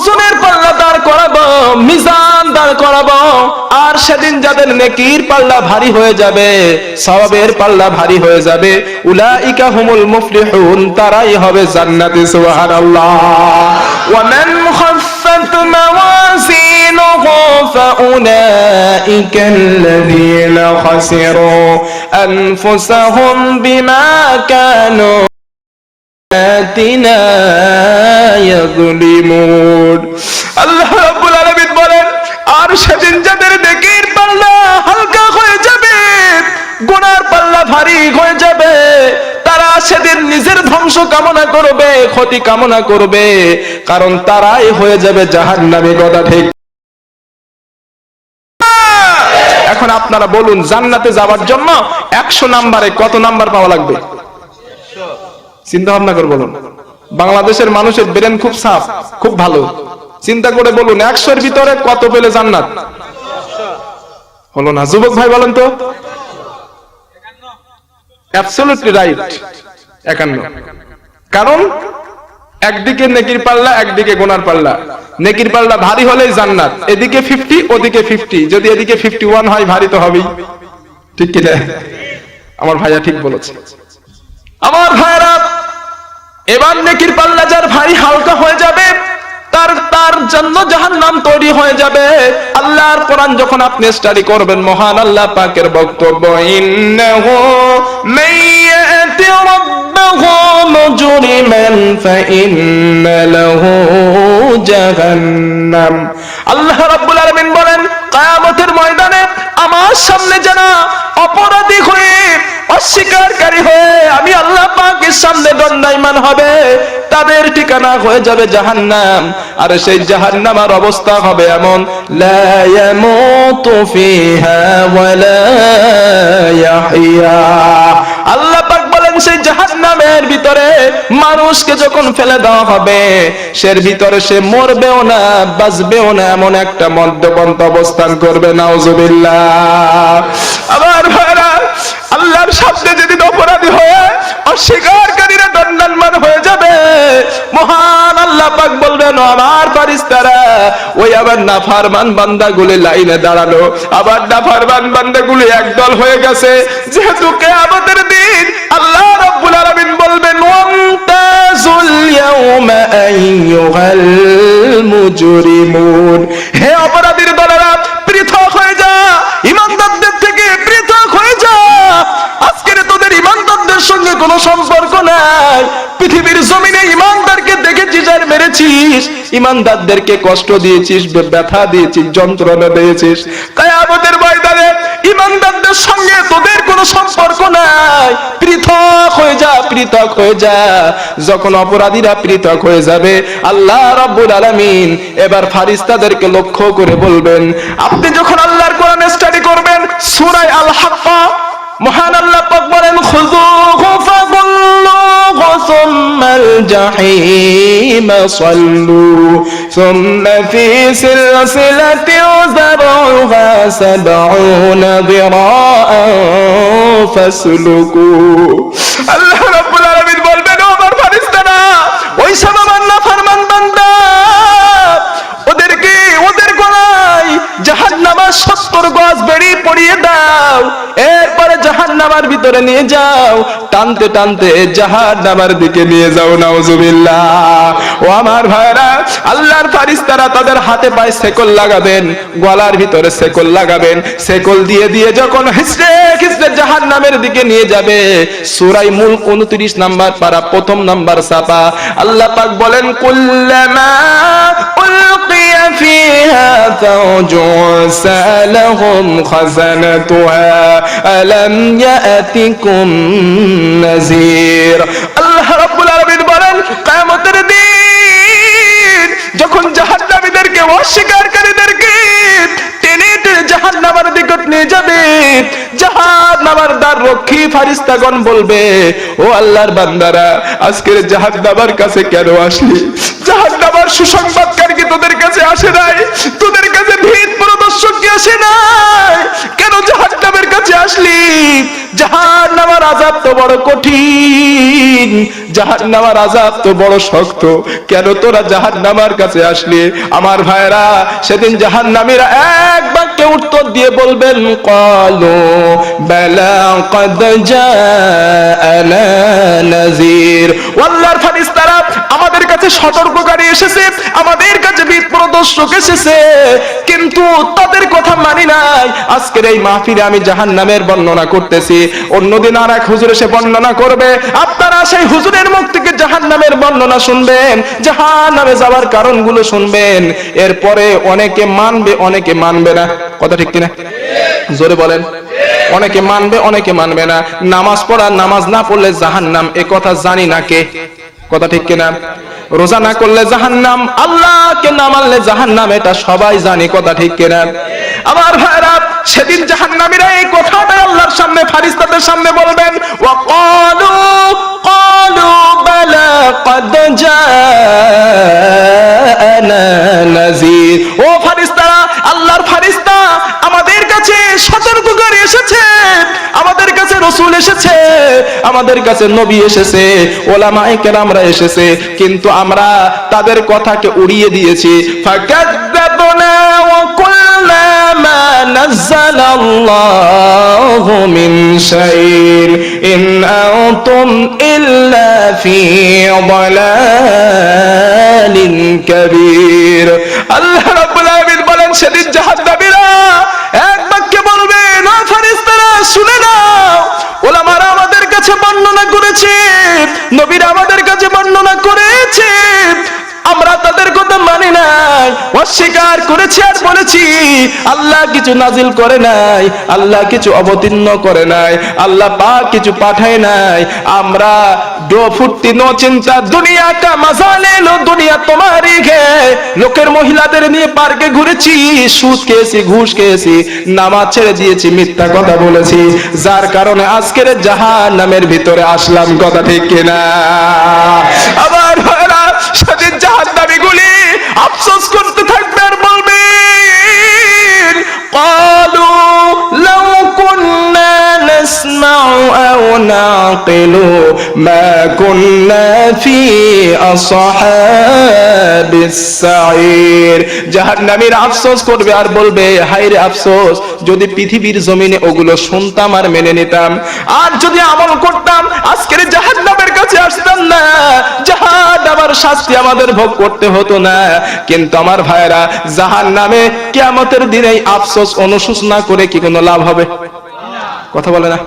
ওজনের পাল্লা দাঁড় করাবো, মিজান দাঁড় করাবো, আর সেদিন যাদের নেকির পাল্লা ভারী হয়ে যাবে, সওয়াবের পাল্লা ভারী হয়ে যাবে, উলাইকা হুমুল মুফলিহুন, তারাই হবে জান্নাতি। সুবহানাল্লাহ। ওয়া মান খাফফাত মাওয়াজিনুহু ফাউলাইকাল্লাযীনা খাসিরু আনফুসাহুম বিমা কানু আয়াতিনা ইয়াযলিমুন। আল্লাহ রাব্বুল আলামিন বলেন, আর সেদিন যাদের নেকির পাল্লা হালকা হয়ে যাবে, গুনার পাল্লা ভারী হয়ে যাবে, তারা সেদিন নিজের ধ্বংস কামনা করবে, ক্ষতি কামনা করবে, কারণ তারাই হয়ে যাবে জাহান্নামী। কথা ঠিক? এখন আপনারা বলুন, জান্নাতে যাওয়ার জন্য 100 নম্বরে কত নাম্বার পাওয়া লাগবে? চিন্তা ভাবনা করে বলুন। বাংলাদেশের মানুষের ব্রেন খুব সাফ, খুব ভালো। চিন্তা করে বলুন, 100-এর ভিতরে কত পেলে জান্নাত? হলো না। যুবক ভাই বলেন তো। Absolutely right, 51। কারণ একদিকে নেকির পাল্লা, একদিকে গুনার পাল্লা। নেকির পাল্লা ভারী হলেই জান্নাত, এদিকে 50 ওদিকে 50। যদি এদিকে 51 হয়, ভারী তো হবেই। ঠিক কি না? আমার ভাইয়া ঠিক বলেছে। আমার ভাইরা, এবার নেকির পাল্লা যার ভারী হালকা হয়ে যাবে, তার জন্য জাহান্নাম তৈরি হয়ে যাবে। আল্লাহর কোরআন যখন আপনি স্টাডি করবেন, মহান আল্লাহ পাকের বক্তব্য, ইন্নাহু মাইয়াতি রাব্বাহু মুজরিমান ফাইন্না লাহু জাহান্নাম। আল্লাহ রাব্বুল আলামিন বলেন, কিয়ামতের ময়দানে আমার সামনে যারা অপরাধী হয়ে, অস্বীকারী হয়ে আমি আল্লাহ পাকের সামনে দণ্ডায়মান হবে, তাদের ঠিকানা হয়ে যাবে জাহান্নাম। আর সেই জাহান্নামের অবস্থা হবে এমন, লা ইয়ামুতু ফিহা ওয়া লা ইয়াহইয়া। আল্লাহ পাক বলেন, সেই জাহান্নামের ভিতরে মানুষকে যখন ফেলে দেওয়া হবে, সের ভিতরে সে মরবেও না, বাঁচবেও না, এমন একটা মধ্যপন্থা অবস্থান করবে। নাউজুবিল্লাহ। আবার ভাইরা, আল্লাহর সামনে যেদিন অপরাধী হয়ে অস্বীকারীরা দণ্ডায়মান হয়ে যাবে, মহান আল্লাহ পাক বলবেন, আমার ফেরেশতারা ওই আবার নাফরমান বান্দাগুলি লাইনে দাঁড়ালো, আবার নাফরমান বান্দাগুলি একদল হয়ে গেছে। যেহেতু কিয়ামতের দিন আল্লাহ রাব্বুল আলামিন বলবেন, ওয়ামতাজুল ইয়াউমা আইয়ুহাল মুজরিমুন। হে অপরাধীর দলেরা, পৃথক হয়ে যা, ঈমানদারদের থেকে পৃথক হয়ে যা। আজকের তোদের ঈমানদারদের সঙ্গে কোনো সম্পর্ক নাই। পৃথিবীর জমিনে ঈমানদারকে দেখেছিস আর মেরেছিস, ঈমানদারদেরকে কষ্ট দিয়েছিস, ব্যথা দিয়েছিস, যন্ত্রণা দিয়েছিস। কিয়ামতের ময়দানে ঈমানদারদের সঙ্গে তোদের কোনো সম্পর্ক নাই। পৃথক হয়ে যা, পৃথক হয়ে যা। যখন অপরাধীরা পৃথক হয়ে যাবে, আল্লাহ রাব্বুল আলামিন এবার ফেরেশতাদেরকে লক্ষ্য করে বলবেন, আপনি যখন আল্লাহর কোরআন স্টাডি করবেন, সূরা আল হাক্কা, মহান আল্লাহ পাক বলেন, খুযুহু ফাগুল্লুহু সুম্মাল জাহিমা সাল্লু সুম্মা ফি সিলসিলাতিন যারউহা ৭০ যিরাআন ফাসলুকু। আল্লাহ রাব্বুল আলামিন বলবেন, ও আমার ফেরেশতারা, ওই সব আমার নাফরমান বান্দা, ওদের গলায় জাহান্নামের ৭০ গজ বেড়ি পরিয়ে দাও, এরপরে জাহান্নামের ভিতরে নিয়ে যাও, টানতে টানতে জাহান্নামের দিকে নিয়ে যাও। নাউজুবিল্লাহ। ও আমার ভাইরা, আল্লাহর ফেরেশতারা তাদের হাতে পায়ে শেকল লাগাবেন, গলার ভিতরে শেকল লাগাবেন। শেকল দিয়ে দিয়ে যখন হিসড়ে হিসড়ে জাহান্নামের দিকে নিয়ে যাবে, সূরা মুলক 29 নাম্বার পারা, 1 নাম্বার সাপা, আল্লাহ পাক বলেন, কুল্লামা উলকিয়া ফিহা ফাওজুন সালাহুম খাযানাতুহা আলাম ইয়াতিকুম নাযীর। আল্লাহ রাব্বুল আলামিন বলেন, কিয়ামতের দিন যখন জাহান্নামীদেরকে, অস্বীকারীদেরকে টেনে টেনে জাহান্নামের দিকে নিয়ে যাবে, জাহান্নামের দ্বার রক্ষী ফেরেশতাগণ বলবে, ও আল্লাহর বান্দারা, আজকের জাহান্নামের কাছে কেন আসলি? জাহান্নামের সুসংবাদকার কি তোদের কাছে আসে নাই? তোদের কাছে ভীত প্রদর্শক কি আসে নাই? কেন জাহান্নামের কাছে আসলি? জাহান্নামের আযাব তো বড় কঠিন। জাহান্নামের আযাব তো বড় শক্ত, কেন তোরা জাহান্নামের কাছে আসলি? আমার ভাইরা, সেদিন জাহান্নামীরা এক বাক্যে উত্তর দিয়ে বলবেন, ক্বালু বালা ক্বাদ জাআনা নাযীর। আল্লাহর ফেরেশতারা, আমাদের কাছে সতর্ককারী এসেছে, আমাদের কাছে বিপদদর্শক এসেছে, কিন্তু তাদের কথা মানি নাই। আজকের এই মাহফিলে আমি জাহান্নামের বর্ণনা করতেছি, অন্যদিন আর এক হুজুর এসে বর্ণনা করবে, আপনারা সেই হুজুরের মুখ থেকে জাহান্নামের বর্ণনা শুনবেন, জাহান্নামে যাওয়ার কারণগুলো শুনবেন। এরপরে অনেকে মানবে, অনেকে মানবে না। কথা ঠিক কিনা? জোরে বলেন। অনেকে মানবে, অনেকে মানবে না। নামাজ পড়া, নামাজ না পড়লে জাহান্নাম, এ কথা জানি না কে। কথা ঠিক কিনা? রোজা না করলে জাহান্নাম, আল্লাহকে না মানলে জাহান্নাম, এটা সবাই জানি। কথা ঠিক কিনা? আমার ভাইরা, সেদিন জাহান্নামীরা এই কথাটা আল্লাহর সামনে, ফেরেশতাদের সামনে বলবেন, ওয়া ক্বালু বালা ক্বাদ জাআনা নাযীর। ও ফেরেশতারা, আল্লাহর ফেরেশতা, আমাদের কাছে সতর্ককারী এসেছে, আমাদের কাছে রাসূল এসেছে, আমাদের কাছে নবী এসেছে, উলামায়ে কেরামরা এসেছে, কিন্তু আমরা তাদের কথাকে উড়িয়ে দিয়েছি। ফাকাযযাবনা ওয়া কুলনা মা নাযালাল্লাহু মিন শাইইন ইন আনতুম ইল্লা ফি দালালিন কাবীর। আল্লাহ রাব্বুল আলামিন বলেন, সেদিন জাহান্নামীরা এক বাক্যে বলবে, না ফেরেশতারা শুনে নাও, উলামারা আমাদের কাছে বর্ণনা করেছে, নবীরা আমাদের কাছে বর্ণনা করেছে, আমরা তাদের কথা মানি নাই, অস্বীকার করেছি আর বলেছি আল্লাহ কিছু নাজিল করে নাই, আল্লাহ কিছু অবতীর্ণ করে নাই, আল্লাহ পাক কিছু পাঠায় নাই। আমরা দো ফুটি নো চিন্তা, দুনিয়া কা মজা লে লো, দুনিয়া তোমারই হে। লোকের মহিলাদের নিয়ে পার্কে ঘুরেছি, সুদ খেয়েছি, ঘুষ খেয়েছি, নামাজ ছেড়ে দিয়েছি, মিথ্যা কথা বলেছি, যার কারণে আজকের জাহান্নামের ভিতরে আসলাম। কথা ঠিক কিনা? আবার ভাইরা, সেদিন জাহান্নামীগুলি আফসোস করতে থাকবে আর বলবেন, ক্বালু লাউ কুন্না নাসমাউ আও নাকিলু মা কুন্না ফি আসহাবিস সাঈর। জাহান্নামীরা আফসোস করবে আর বলবে, হায় রে আফসোস, যদি পৃথিবীর জমিনে ওগুলো শুনতাম আর মেনে নিতাম, আর যদি আমল করতাম, আজকের জাহান্নামের কাছে আসতাম না, জাহান্নামের শাস্তি আমাদের ভোগ করতে হতো না। কিন্তু আমার ভাইরা, জাহান্নামে কিয়ামতের দিনে আফসোস অনুশোচনা করে কি কোনো লাভ হবে? কথা বলে না,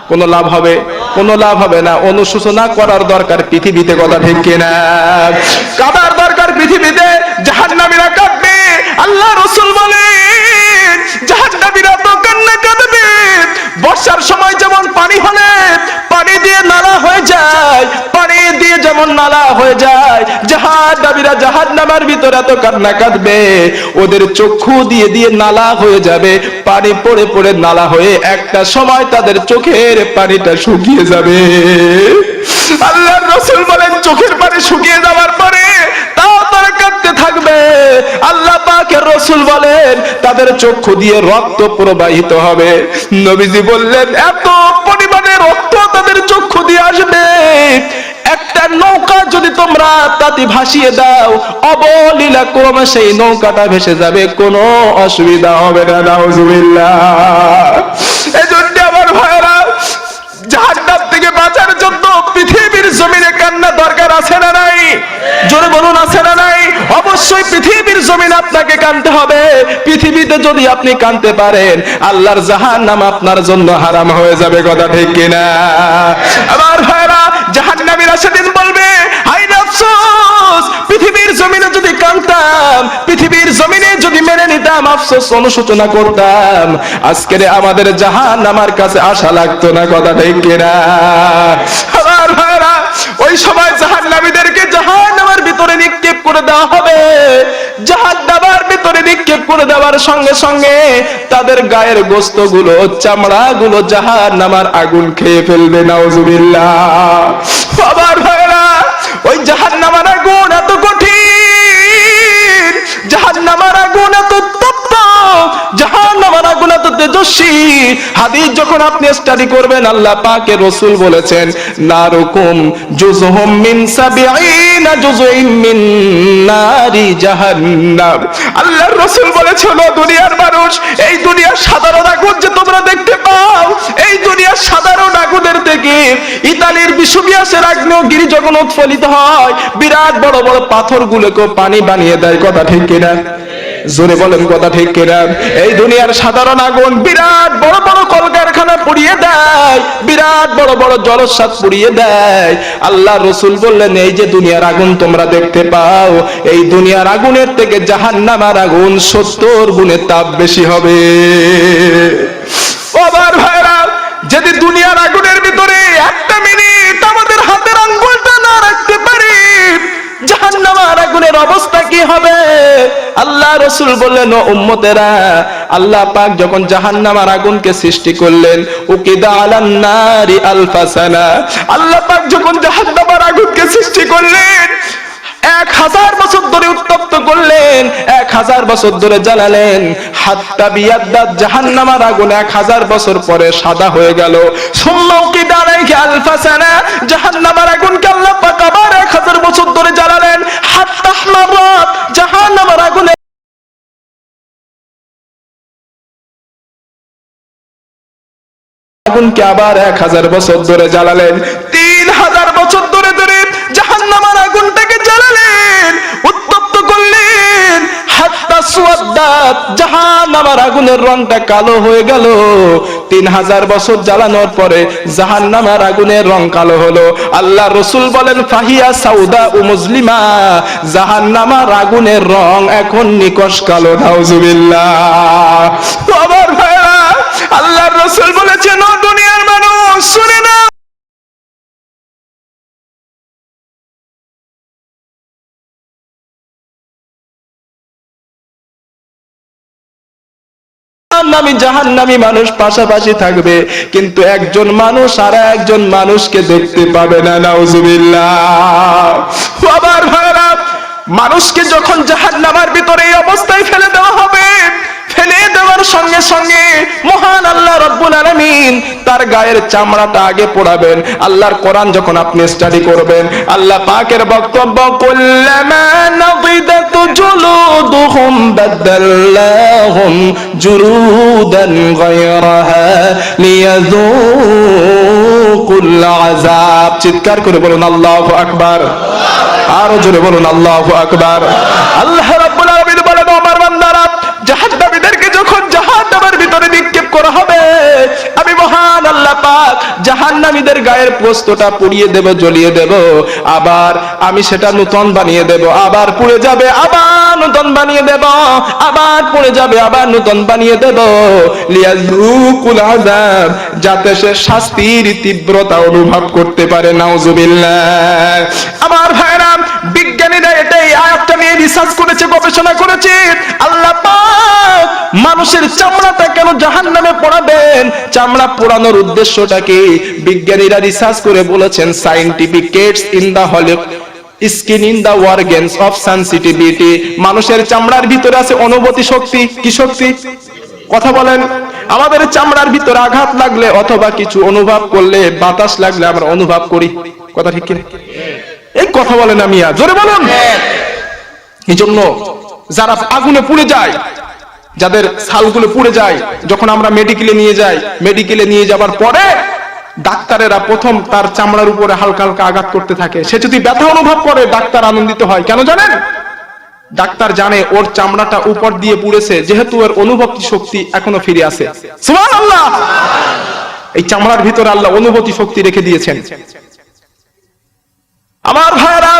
কোনো লাভ হবে? কোনো লাভ হবে না। অনুশোচনা করার দরকার পৃথিবীতে। কথা ঠিক কিনা? কাঁদার দরকার পৃথিবীতে। জাহান্নামীরা কাঁদবে, আল্লাহ রাসূল বলেন, জাহান্নামীরা তো কান্না কাঁদবে। বর্ষার সময় যেমন পানি হলে পানি দিয়ে নালা হয়ে যায়, পানি দিয়ে যেমন নালা হয়ে যায়, জাহান্নামীরা জাহান্নামের ভিতরে এত কান্না কাঁদবে, ওদের চক্ষু দিয়ে দিয়ে নালা হয়ে যাবে, পানি পড়ে পড়ে নালা হয়ে একটা সময় তাদের চোখের পানিটা শুকিয়ে যাবে। আল্লাহর রাসূল বলেন, চোখের পানি শুকিয়ে যাওয়ার পরে তাও তারা কাঁদতে থাকবে। আল্লাহ পাকের রাসূল বলেন, তাদের চক্ষু দিয়ে রক্ত প্রবাহিত হবে। নবীজি বললেন, এত পরিমাণে রক্ত তাদের চক্ষু দিয়ে আসবে, একটা নৌকা যদি তোমরা তাতে ভাসিয়ে দাও, অবলীলা ক্রমে সেই নৌকাটা ভেসে যাবে, কোনো অসুবিধা হবে না। নাউজুবিল্লাহ। এজন্য আমার ভাইরা, জাহান্নাম থেকে বাঁচার জন্য পৃথিবীর জমিনে কান্না দরকার আছে না নাই? জোরে বলুন, আছে না নাই? অবশ্যই পৃথিবীর জমিনে আপনাকে কাঁদতে হবে। পৃথিবীতে যদি আপনি কাঁদতে পারেন, আল্লাহর জাহান্নাম আপনার জন্য হারাম হয়ে যাবে। কথা ঠিক কিনা? আমার ভাইরা, জাহান্নামীরা সেদিন বলবে, হায় আফসোস, পৃথিবীর জমিনে যদি কাঁদতাম, পৃথিবীর জমিনে যদি মেনে নিতাম, আফসোস অনুশোচনা করতাম, আজকের আমাদের জাহান্নামের কাছে আশা লাগতো না। কথা ঠিক কিনা? আমার ভাইরা, ওই সময় জাহান্নামীদেরকে জাহান্নামের ভিতরে নিক্ষেপ করে দেওয়া হবে। জাহান্নামের ভিতরে নিক্ষেপ করে দেওয়ার সঙ্গে সঙ্গে তাদের গায়ের গোশতগুলো, চামড়াগুলো জাহান্নামের আগুন খেয়ে ফেলবে। নাউজুবিল্লাহ। আমার ভাইরা, ওই জাহান্নামের আগুন এত কঠিন, জাহান্নামের আগুন এত তপ্ত, জাহান্নামের আগুন এত তেজস্বী। হাদিস যখন আপনি স্টাডি করবেন, আল্লাহ পাকের রাসূল বলেছেন নারুকুম জুজহুম মিন সাবঈনা জুজইম মিন নারি জাহান্নাম। আল্লাহর রাসূল বলেছেন ও দুনিয়ার মানুষ, এই দুনিয়ার সাধারণ আগুন যে তোমরা দেখতে পাও, এই দুনিয়ার সাধারণ আগুনের থেকে ইতালির বিশ্ববিয়াসের আগ্নেয়গিরি যখন উৎফুল্লিত হয়, বিরাট বড় বড় পাথরগুলোকে পানি বানিয়ে দেয়। কথা ঠিক কিনা? জোরে বলেন কথা ঠিক কিনা? এই দুনিয়ার সাধারণ আগুন বিরাট বড় বড় কলকারখানা পুড়িয়ে দেয়, বিরাট বড় বড় জলস্বাদ পুড়িয়ে দেয়। আল্লাহ রাসূল বললেন এই যে দুনিয়ার আগুন তোমরা দেখতে পাও, এই দুনিয়ার আগুনের থেকে জাহান্নামের আগুন 70 গুণের তাপ বেশি হবে। আমার ভাইরা, যদি দুনিয়ার আগুনের ভিতরে একটা মিনিট আমাদের হাতের আঙ্গুলটা না রাখতে পারি, জাহান্নামের আগুনের অবস্থা কি হবে? আল্লাহ রাসূল বললেন ও উম্মতেরা, আল্লাহ পাক যখন জাহান্নামের আগুনকে সৃষ্টি করলেন, উকিদা আলান নারি আলফা সানা, আল্লাহ পাক যখন জাহান্নামের আগুনকে সৃষ্টি করলেন 1000 বছর ধরে উত্তপ্ত করলেন, 1000 বছর ধরে জ্বালালেন, হাত্তা বিয়াদ্দাত জাহান্নামের আগুন 1000 বছর পরে সাদা হয়ে গেল। সুম্মা উকিদা আলাইহি আলফা সানা, জাহান্নামের আগুনকে আল্লাহ পাক আবার 1000 বছর ধরে জ্বালালেন, হাত্তা আহমারাত জাহান্নামের আগুন আগুনকে আবার 1000 বছর ধরে জ্বালালেন, 3000 বছর ধরে ধরে জাহান্নামের আগুনটাকে জ্বালালেন, উত্তপ্ত করলেন, হাত্তা সুওয়াদ্দাত জাহান্নামের আগুনের রংটা কালো হয়ে গেল। 3000 বছর জ্বালানোর পরে জাহান্নামের আগুনের রং কালো হলো। আল্লাহ রাসূল বলেন ফাহিয়া সাউদা ও মুজলিমা, জাহান্নামের আগুনের রং এখন নিকশ কালো। নাউজুবিল্লাহ। আমার ভাইরা, আল্লাহর রাসূল বলেছেন ও দুনিয়ার মানুষ শুনে না, জাহান্নামী মানুষ পাশাপাশি থাকবে, কিন্তু একজন মানুষ আর একজন মানুষকে দেখতে পাবে না। নাউজুবিল্লাহ। আবার ভাইরা, মানুষকে যখন জাহান্নামের ভিতরে এই অবস্থায় ফেলে দেওয়া হবে, ফেলে দেওয়ার সঙ্গে সঙ্গে মহান আল্লাহ রাব্বুল আলামিন তার গায়ের চামড়াটা আগে পোড়াবেন। আল্লাহর কোরআন যখন আপনি স্টাডি করবেন, আল্লাহ পাকের বক্তব্য কুল্লামা নাদিদাত জুলুদুহুম বাদদাল্লাহুম জুলুদান গায়রাহা লিয়াযুকুল আযাব। চিৎকার করে বলুন আল্লাহু আকবার। আরো জোরে বলুন আল্লাহু আকবার। আল্লাহ রাব্বুল আলামিন বলেন আমার বান্দারা, জাহান্নামীদেরকে যখন জাহান্নামের ভিতরে নিক্ষেপ করা হবে, আমি মহান আল্লাহ পাক জাহান্নামীদের গায়ের পোস্তটা পুড়িয়ে দেব, জ্বলিয়ে দেব, আবার আমি সেটা নূতন বানিয়ে দেব, আবার পুড়ে যাবে, আবার নূতন বানিয়ে দেব, আবার পুড়ে যাবে, আবার নূতন বানিয়ে দেব, লিয়াযুকুল আযাব, যাতে সে শাস্তির তীব্রতা অনুভব করতে পারে। নাউজুবিল্লাহ। আমার ভাইরা, বিজ্ঞানীরা এটাই আয়াতটা নিয়ে রিসার্চ করেছে, গবেষণা করেছে। আল্লাহ পাক মানুষের চামড়াটা কেন জাহান্নামে পোড়াবেন, চামড়া পোড়ানোর উদ্দেশ্যটা কি, বিজ্ঞানীরা রিসার্চ করে বলেছেন scientific gates in the holy skin in the organs of sensitivity. মানুষের চামড়ার ভিতরে আছে অনুভূতি শক্তি। কি শক্তি? কথা বলেন। আমাদের চামড়ার ভিতরে আঘাত লাগলে অথবা কিছু অনুভব করলে, বাতাস লাগলে আমরা অনুভব করি। কথা ঠিক কিনা? এই কথা বলেন না মিয়া, জোরে বলুন। এই জন্য যারা আগুনে পুড়ে যায়, যাদের ছালগুলো পুড়ে যায়, যখন আমরা মেডিকেলে নিয়ে যাই, মেডিকেলে নিয়ে যাবার পরে ডাক্তারেরা প্রথম তার চামড়ার উপরে হালকা হালকা আঘাত করতে থাকে। সে যদি ব্যথা অনুভব করে, ডাক্তার আনন্দিত হয়। কেন জানেন? ডাক্তার জানে ওর চামড়াটা উপর দিয়ে পুড়েছে, যেহেতু ওর অনুভূতি শক্তি এখনো ফিরে আছে। সুবহানাল্লাহ। এই চামড়ার ভিতরে আল্লাহ অনুভূতি শক্তি রেখে দিয়েছেন। আমার ভাইরা,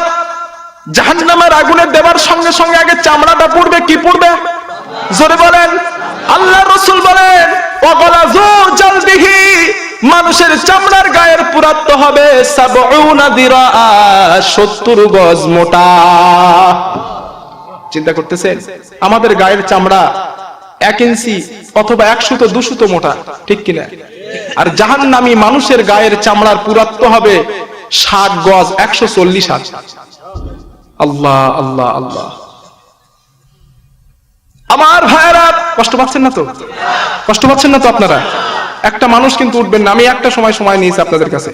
জাহান্নামের আগুনে দেওয়ার সঙ্গে সঙ্গে আগে চামড়াটা পুড়বে। কি পুড়বে? জোরে বলেন। আল্লাহ রাসূল বলেন ওয়াগালাযু জালবিহি, মানুষের চামড়ার গায়ের পুরাত্ব হবে ৭০ দিরা, ৭০ গজ মোটা। চিন্তা করতেছেন? আমাদের গায়ের চামড়া 1 ইঞ্চি অথবা 1 সুতো 2 সুতো মোটা, ঠিক কিনা? আর জাহান্নামী মানুষের গায়ের চামড়ার পুরাত্ব হবে 60 গজ, 140 হাত। আল্লাহ আল্লাহ আল্লাহ। আমার ভাইরা, কষ্ট পাচ্ছেন না তো? কষ্ট পাচ্ছেন না তো আপনারা? একটা মানুষ কিন্তু উঠবেন না। আমি একটা সময় নিয়েছি আপনাদের কাছে,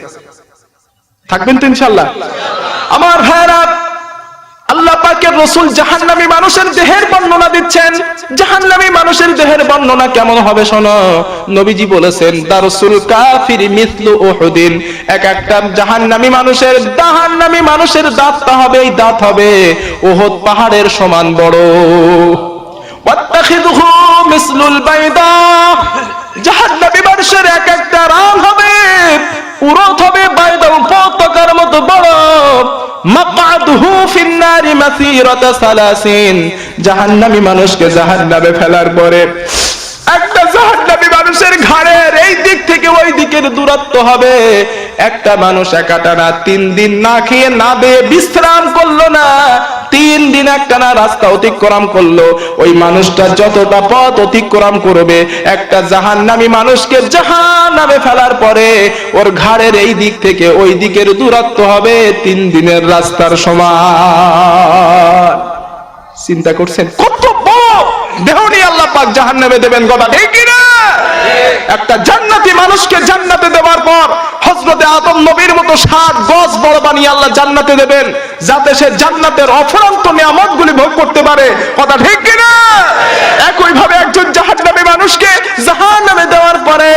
থাকবেন তো ইনশাআল্লাহ? আমার ভাইরা, আল্লাহ পাকের রাসূল জাহান্নামী মানুষের দেহের বর্ণনা দিচ্ছেন। জাহান্নামী মানুষের দেহের বর্ণনা কেমন হবে শোনো। নবীজি বলেছেন, দারসুল কাফির মিসলু উহুদিন। এক একটা জাহান্নামী মানুষের দাঁতটা হবে, এই দাঁত হবে উহুদ পাহাড়ের সমান বড়। ওয়াত্তাখিযুহু মিসলুল বাইদা। জাহান্নামী মানুষের এক একটা রান হবে, উরত হবে বাইদা উপত্যকার মতো বড়। মাকআদুহু ফিন্নারি মাসিরাতা সালাসিন। জাহান্নামী মানুষকে জাহান্নামে ফেলার পরে একটা জাহান্নামী মানুষের ঘাড়ের এই দিক থেকে ওই দিকের দূরত্ব হবে, একটা মানুষ একাটানা 3 দিন না খেয়ে না বেয়ে বিশ্রাম করলো না, 3 দিন একটানা রাস্তা অতিক্রম করলো, ওই মানুষটা যতটা পথ অতিক্রম করবে একটা জাহান্নামী মানুষকে জাহান্নামে ফেলার পরে ওর ঘাড়ের এই দিক থেকে ওই দিকের দূরত্ব হবে 3 দিনের রাস্তার সমান। চিন্তা করছেন কত বড় দেহ নিয়ে আল্লাহ পাক জাহান্নামে দেবেন, কথা ঠিক কি না? একটা জান্নাতি মানুষকে জান্নাতে দেওয়ার পর হযরতে আদম নবীর মতো 60 গজ বড় বানিয়ে আল্লাহ জান্নাতে দেবেন, যাতে সে জান্নাতের অফুরন্ত নিয়ামতগুলি ভোগ করতে পারে, কথা ঠিক কি না? একই ভাবে একজন জাহান্নামী মানুষকে জাহান্নামে দেওয়ার পরে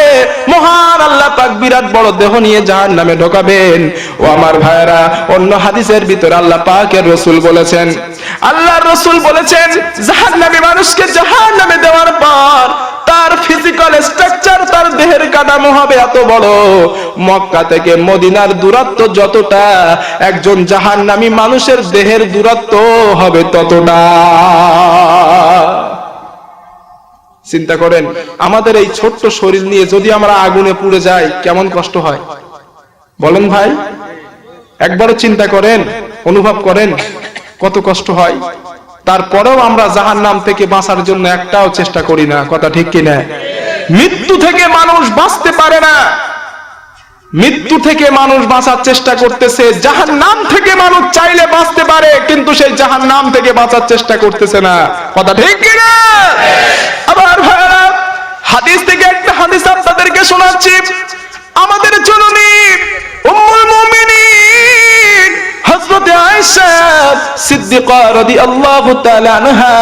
মহান আল্লাহ পাক বিরাট বড় দেহ নিয়ে জাহান্নামে ঢোকাবেন। ও আমার ভাইরা, অন্য হাদিসের ভিতরে আল্লাহ পাকের রাসূল বলেছেন, আল্লাহর রাসূল বলেছেন, জাহান্নামী মানুষকে জাহান্নামে দেওয়ার পর তার ফিজিক্যাল স্ট্রাকচার, তার দেহের কাঠামো হবে এত বড়, মক্কা থেকে মদিনার দূরত্ব যতটা, একজন জাহান্নামী মানুষের দেহের দূরত্ব হবে ততটা। চিন্তা করেন, আমাদের এই ছোট্ট শরীর নিয়ে যদি আমরা আগুনে পুড়ে যাই কেমন কষ্ট হয় বলেন ভাই? একবারও চিন্তা করেন, অনুভব করেন কত কষ্ট হয়। তারপরেও আমরা জাহান্নাম থেকে বাঁচার জন্য একটাও চেষ্টা করি না, কথা ঠিক কিনা? মৃত্যু থেকে মানুষ বাঁচতে পারে না, মৃত্যু থেকে মানুষ বাঁচার চেষ্টা করতেছে, জাহান্নাম থেকে মানুষ চাইলে বাঁচতে পারে, কিন্তু সেই জাহান্নাম থেকে বাঁচার চেষ্টা করতেছে না, কথা ঠিক কিনা? আবার ভাইরা, হাদিস থেকে একটা হাদিস আপনাদেরকে শোনাচ্ছি। আমাদের জননী উম্মুল মুমিনিন হযরত আয়েশা সিদ্দিকা রাদিয়াল্লাহু তাআলা আনহা,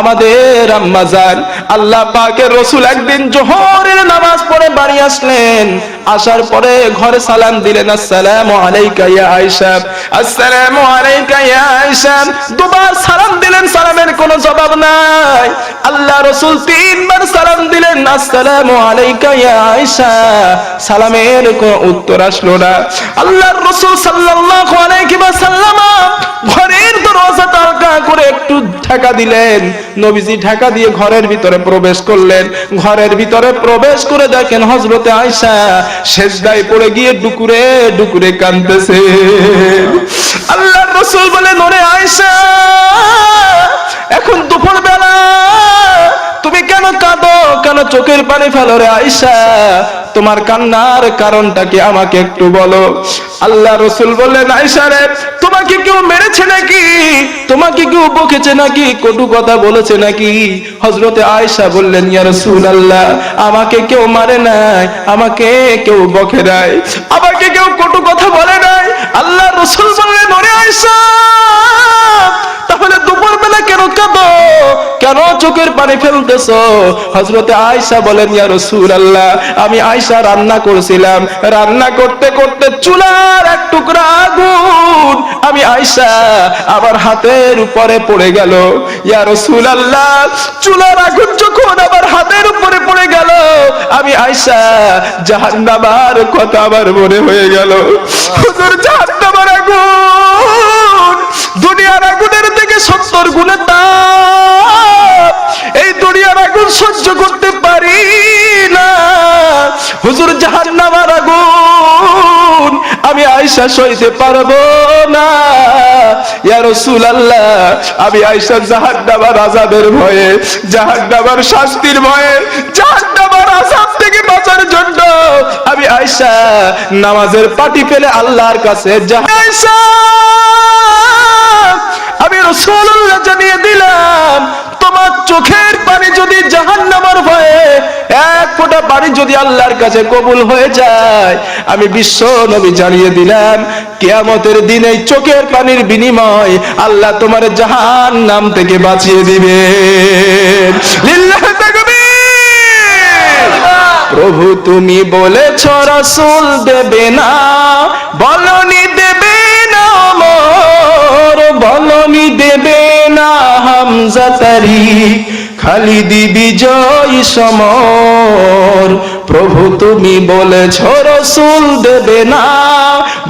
আমাদের আম্মা জান, আল্লাহ পাকের রাসূল একদিন যোহরের নামাজ পড়ে বাড়ি আসলেন, আসার পরে ঘরে সালাম দিলেন, আসসালামু আলাইকা ইয়া আয়েশা, আসসালামু আলাইকা ইয়া আয়েশা। দুবার সালাম দিলেন, সালামের কোনো জবাব নাই। আল্লাহ রাসূল 3 বার সালাম দিলেন, আসসালামু আলাইকা ইয়া আয়েশা, সালামের কোনো উত্তর আসলো না। আল্লাহর রাসূল সাল্লাল্লাহু আলাইহি ওয়াসাল্লাম ঘরের দরজা তালা করে একটু ঢাকা দিলেন, নবীজি ঢাকা দিয়ে ঘরের ভিতরে প্রবেশ করলেন। ঘরের ভিতরে প্রবেশ করে দেখেন হযরতে আয়েশা সেজদায় পড়ে গিয়ে ডুকুরে ডুকুরে কাঁদতেছে। আল্লাহর রাসূল বলেন, ওরে আয়েশা, এখন দুপুর বেলা তুমি কেন কাঁদো, কেন চোখের পানি ফেলো রে আয়েশা? তোমার কান্নার কারণটা কি আমাকে একটু বলো। আল্লাহ রাসূল বললেন, আয়েশা রে, তোমাকে কেউ মেরেছে নাকি, তোমাকে কেউ বকেছে নাকি, কটু কথা বলেছে নাকি? হযরতে আয়েশা বললেন, ইয়া রাসূলুল্লাহ, আমাকে কেউ মারে নাই, আমাকে কেউ বকে নাই, আমাকে কেউ কটু কথা বলে নাই। আল্লাহ রাসূল বললেন, ওরে আয়েশা, তাহলে দুপুরবেলা কেন কাঁদো, কেন চোখের পানি ফেলতেছো? হযরতে আয়েশা বলেন, ইয়া রাসূলুল্লাহ, আমি আয়েশা রান্না করছিলাম, রান্না করতে করতে চুলার এক টুকরা আগুন আমি আয়েশা আমার হাতের উপরে পড়ে গেল। ইয়া রাসূলুল্লাহ, চুলার আগুন যখন আমার হাতের উপরে পড়ে গেল, আমি আয়েশা জাহান্নামের কথা আমার মনে হয়ে গেল। হুজুর, জাহান্নামের আগুন দুনিয়ার আগুনের থেকে 70 গুণের তাপ, এই দুনিয়ার আগুন সহ্য করতে পারি না। হুজুর, জাহান্নামের আগুন আমি আয়েশা সইতে পারবো না। ইয়া রাসূলুল্লাহ, আমি আয়েশা জাহান্নামের আযাবের ভয়ে, জাহান্নামের শাস্তির ভয়ে, জাহান্নামের আযাব থেকে বাঁচার জন্য আমি আয়েশা নামাজের পাটি ফেলে আল্লাহর কাছে আয়েশা, আমি রাসূলুল্লাহ জানিয়ে দিলাম তোমার চোখের পানি যদি জাহান্নামের ভয়ে এক ফোঁটা পানি যদি আল্লাহর কাছে কবুল হয়ে যায়, আমি বিশ্ব নবী জানিয়ে দিলাম কিয়ামতের দিন এই চোখের পানির বিনিময় আল্লাহ তোমার জাহান্নাম থেকে বাঁচিয়ে দিবেন। লিল্লাহি তাকবীর। প্রভু তুমি বলেছ রাসূল দেবে না, বলনি দেবে না ওমর, বলনি দেবে না হামজা তারিক, খালিদি বিজয় সমর। প্রভু তুমি বলেছ রাসূল দেবে না,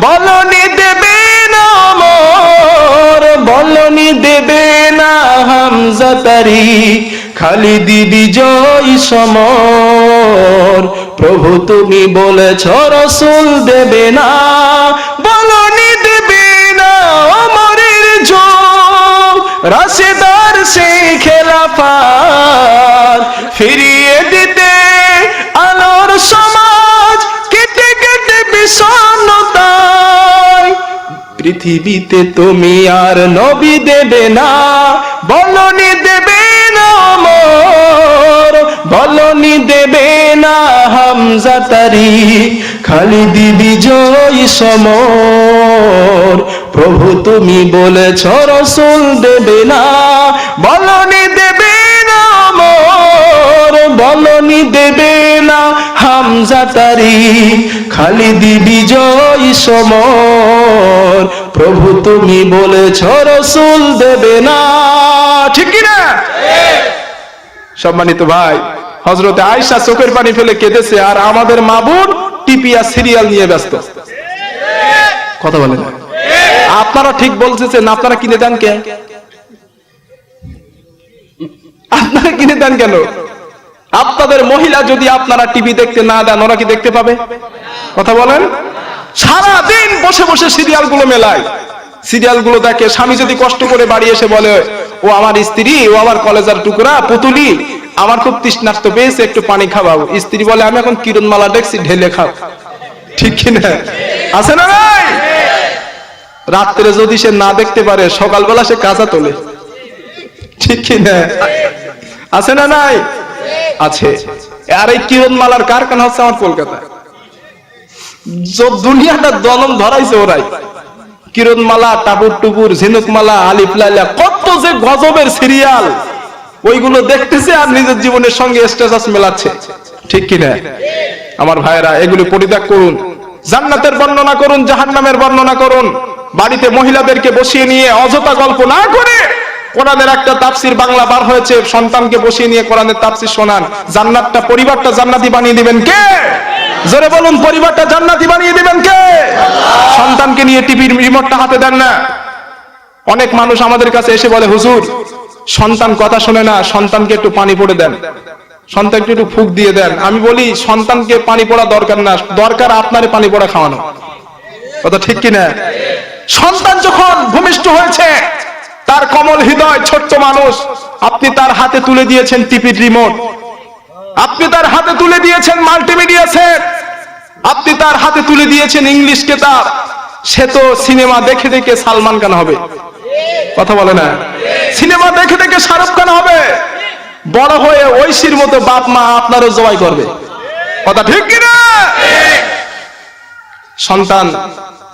বলনি দেবে না ওমর, বলনি দেবে না হামজা তারিক, খালিদি বিজয় সমর। প্রভু তুমি বলেছ রাসূল দেবে না, বলনি দেবে না ওমরের যোগ, রাশেদার সেই খেলাফত ফিরিয়ে দিতে আলোর সমাজ, কেটে কেটে বিষণ্ণতায়। পৃথিবীতে তুমি আর নবী দেবে না, বলনি দেবে না ওমর, বলনি দেবে না হামজা তারিক, খালিদি বিজয় সমর। প্রভু তুমি বলেছ রাসূল দেবে না, বলনি দেবে না ওমর, বলনি দেবে না হামজা তারিক, খালিদি বিজয় সমর। প্রভু তুমি বলেছ রাসূল দেবে না। ঠিক কি না? সম্মানিত ভাই, হযরতে আয়েশা চোখের পানি ফেলে কেঁদেছে, আর আমাদের মা বোন টিপিয়া সিরিয়াল নিয়ে ব্যস্ত। কথা বলেন। আপনারা ঠিক বলছেন, আপনারা কিনে দেন কেন? আপনারা কিনে দেন কেন? আপনাদের মহিলা যদি আপনারা টিভি দেখতে না দেন, ওরা কি দেখতে পাবে? কথা বলেন। সারা দিন বসে বসে সিরিয়াল গুলো মেলায়, সিরিয়াল গুলো দেখে। স্বামী যদি কষ্ট করে বাড়ি এসে বলে, ও আমার স্ত্রী, ও আমার কলেজার টুকরা পুতুলি, আমার খুব তৃষ্ণার্ত পেয়েছে, একটু পানি খাওয়াও। স্ত্রী বলে, আমি এখন কিরণমালা দেখছি, ঢেলে খাও। ঠিক কিনা? আছে না নাই? রাত্রে যদি সে না দেখতে পারে, সকালবেলা সে কাঁচা তোলে। ঠিক কিনা? আছে না নাই? আছে। আর এই কিরণমালার কারখানা হচ্ছে আমার কলকাতায়। দুনিয়াটা দলম ধরাইছে ওরাই। কিরণমালা, টাপুর টুপুর, ঝিনুকমালা, আলিফ লাইলা, কত যে গজবের সিরিয়াল, ওইগুলো দেখতেছে আর নিজের জীবনের সঙ্গে স্ট্যাটাস মেলাচ্ছে। ঠিক কিনা? আমার ভাইয়েরা, এগুলো পরিত্যাগ করুন। জান্নাতের বর্ণনা করুন, জাহান্নামের বর্ণনা করুন। বাড়িতে মহিলাদেরকে বসিয়ে নিয়ে অযথা গল্প না করে কোরআনের একটা তাফসীর বাংলা বার হয়েছে, সন্তানকে বসিয়ে নিয়ে কোরআনের তাফসীর শোনান। জান্নাতটা, পরিবারটা জান্নাতি বানিয়ে দিবেন কে? জোরে বলুন, পরিবারটা জান্নাতি বানিয়ে দিবেন কে? সন্তানকে নিয়ে টিভির রিমোটটা হাতে দেন না। অনেক মানুষ আমাদের কাছে এসে বলে, হুজুর সন্তান কথা শোনে না, সন্তানকে একটু পানি পড়ে দেন, সন্তানকে একটু ফুক দিয়ে দেন। আমি বলি, সন্তানকে পানি পড়া দরকার না, দরকার আপনার পানি পড়া খাওয়ানো। কথা ঠিক কিনা? সন্তান যখন ভূমিষ্ঠ হয়েছে, তার কমল হৃদয় ছোট্ট মানুষ, আপনি তার হাতে তুলে দিয়েছেন টিভির রিমোট, আপনি তার হাতে তুলে দিয়েছেন মাল্টিমিডিয়া সেট, আপনি তার হাতে তুলে দিয়েছেন ইংলিশ কিতাব। সে তো সিনেমা দেখে দেখে সালমান খান হবে। কথা বলে না? সিনেমা দেখে দেখে শাহরুখ খান হবে। বড় হয়ে ঐশীর মতো বাপ মা আপনারও জবাই করবে। কথা ঠিক কিনা? সন্তান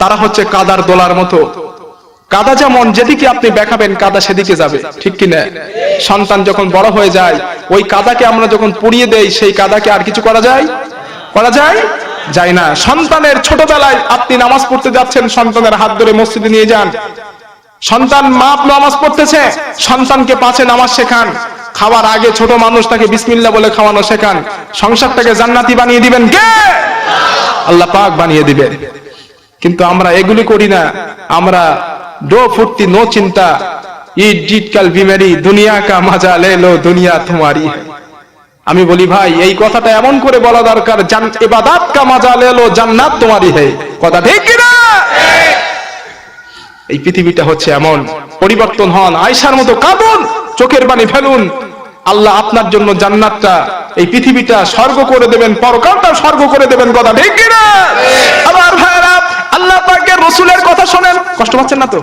তারা হচ্ছে কাদার দোলার মতো। কাদা যেমন যেদিকে আপনি বেঁকাবেন, কাদা সেদিকে যাবে। ঠিক কিনা? সন্তান যখন বড় হয়ে যায়, ওই কাদাকে আমরা যখন পুড়িয়ে দেই, সেই কাদাকে আর কিছু করা যায়? করা যায়? যায় না। সন্তানের ছোটবেলায় আপনি নামাজ পড়তে যাচ্ছেন, সন্তানের হাত ধরে মসজিদে নিয়ে যান। সন্তান মা নামাজ পড়তেছে, সন্তানকে পাশে নামাজ শেখান। খাওয়ার আগে ছোট মানুষ, তাকে বিসমিল্লাহ বলে খাওয়ানো শেখান। সংসারটাকে জান্নাতি বানিয়ে দিবেন কে? আল্লাহ পাক বানিয়ে দিবেন। কিন্তু আমরা এগুলি করি না। আমরা ডো ফুর্তি, নো চিন্তা, ইট জিট কাল বিমারি, দুনিয়া কা মজা লে লো, দুনিয়া তোমারি। আমি বলি ভাই, এই কথাটা এমন করে বলা দরকার, ইবাদত কা মজা লে লো, জান্নাত তোমারি है। কথা ঠিক কি না? এই পৃথিবীটা হচ্ছে এমন। পরিবর্তন হন, আয়েশার মতো কাঁদুন, চোখের পানি ফেলুন। আল্লাহ আপনার জন্য জান্নাতটা, এই পৃথিবীটা স্বর্গ করে দেবেন, পরকালটা স্বর্গ করে দেবেন। কথা ঠিক কি না? আমার ভাইরা, আল্লাহ পাকের রাসূলের কথা শুনেন, কষ্ট পাচ্ছেন না তো?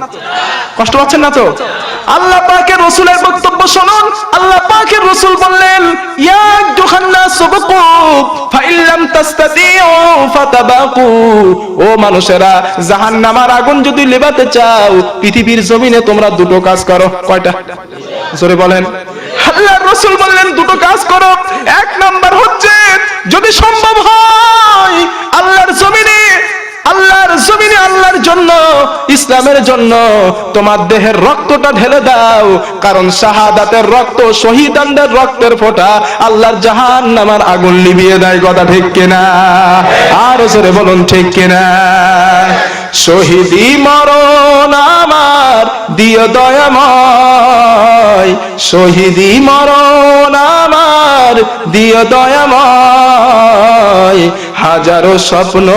কষ্ট পাচ্ছেন না তো? আল্লাহ পাকের রাসূলের বক্তব্য শুনুন। আল্লাহ পাকের রাসূল বললেন, ইয়া আইয়ুহান্নাস সুবকু ফাইল্লাম তাস্তাতিউ ফাতাবাকু। ও মানুষেরা, জাহান্নামের আগুন যদি নেভাতে চাও পৃথিবীর জমিনে তোমরা দুটো কাজ করো। কয়টা? জোরে বলেন। আল্লাহর রাসূল বললেন দুটো কাজ করো। এক নাম্বার হচ্ছে, যদি সম্ভব হয় আল্লাহর জমিনে আল্লাহর জন্য, ইসলামের জন্য তোমার দেহের রক্তটা ঢেলে দাও। কারণ শাহাদাতের রক্ত, শহীদানদের রক্তের ফোঁটা আল্লাহর জাহান্নামের আগুন নিভিয়ে দেয়। কথা ঠিক কিনা? আর জোরে বলুন ঠিক কিনা? শহীদি মরণ আমার দিও দয়াময়, শহীদি মরণ আমার দিও দয়াময়। হাজারো স্বপ্ন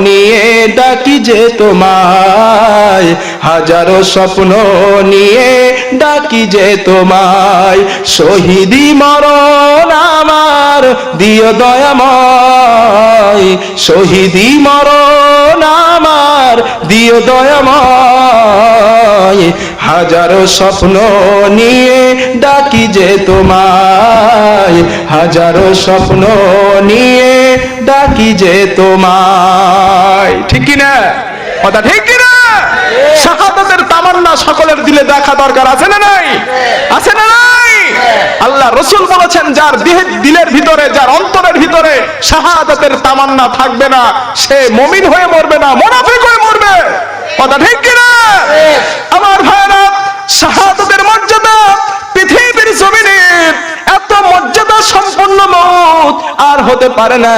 নিয়ে ডাকি যে তোমায়, হাজারো স্বপ্ন নিয়ে ডাকি যে তোমায়। শহীদি মরণ আমার দিও দয়াময়, শহীদি মরণ আমার দিও দয়াময়। হাজারো স্বপ্ন নিয়ে ডাকি যে তোমায়, হাজারো স্বপ্ন নিয়ে ডাকি যে তোমায়। ঠিক কিনা? কথা ঠিক কিনা? শাহাদাতের তামান্না সকলের দিলে দেখা দরকার আছে না নাই? আছে না নাই? আল্লাহ রাসূল বলেছেন, যার দিলের ভিতরে, যার অন্তরের ভিতরে শাহাদাতের তামান্না থাকবে না, সে মুমিন হয়ে মরবে না, মুনাফিক হয়ে মরবে। কথা ঠিক কিনা? আমার ভাইরা, শাহাদাতের মর্যাদা পৃথিবীর জমিনে এত মর্যাদা সম্পন্ন মওত আর হতে পারে না।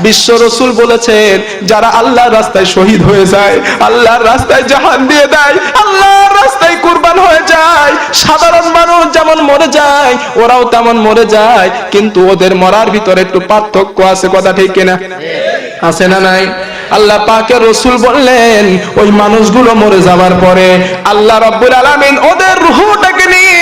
বিশ্ব রাসূল বলেছেন, যারা আল্লাহর রাস্তায় শহীদ হয়ে যায়, আল্লাহর রাস্তায় জাহান দিয়ে দেয়, আল্লাহর রাস্তায় কুরবান হয়ে যায়, সাধারণ মানুষ যেমন মরে যায় ওরাও তেমন মরে যায়, কিন্তু ওদের মরার ভিতরে একটু পার্থক্য আছে। কথা ঠিক কিনা? আছে না নাই? আল্লাহ পাকের রাসূল বললেন, ওই মানুষগুলো মরে যাওয়ার পরে আল্লাহ রাব্বুল আলামিন ওদের রূহটাকে নিয়ে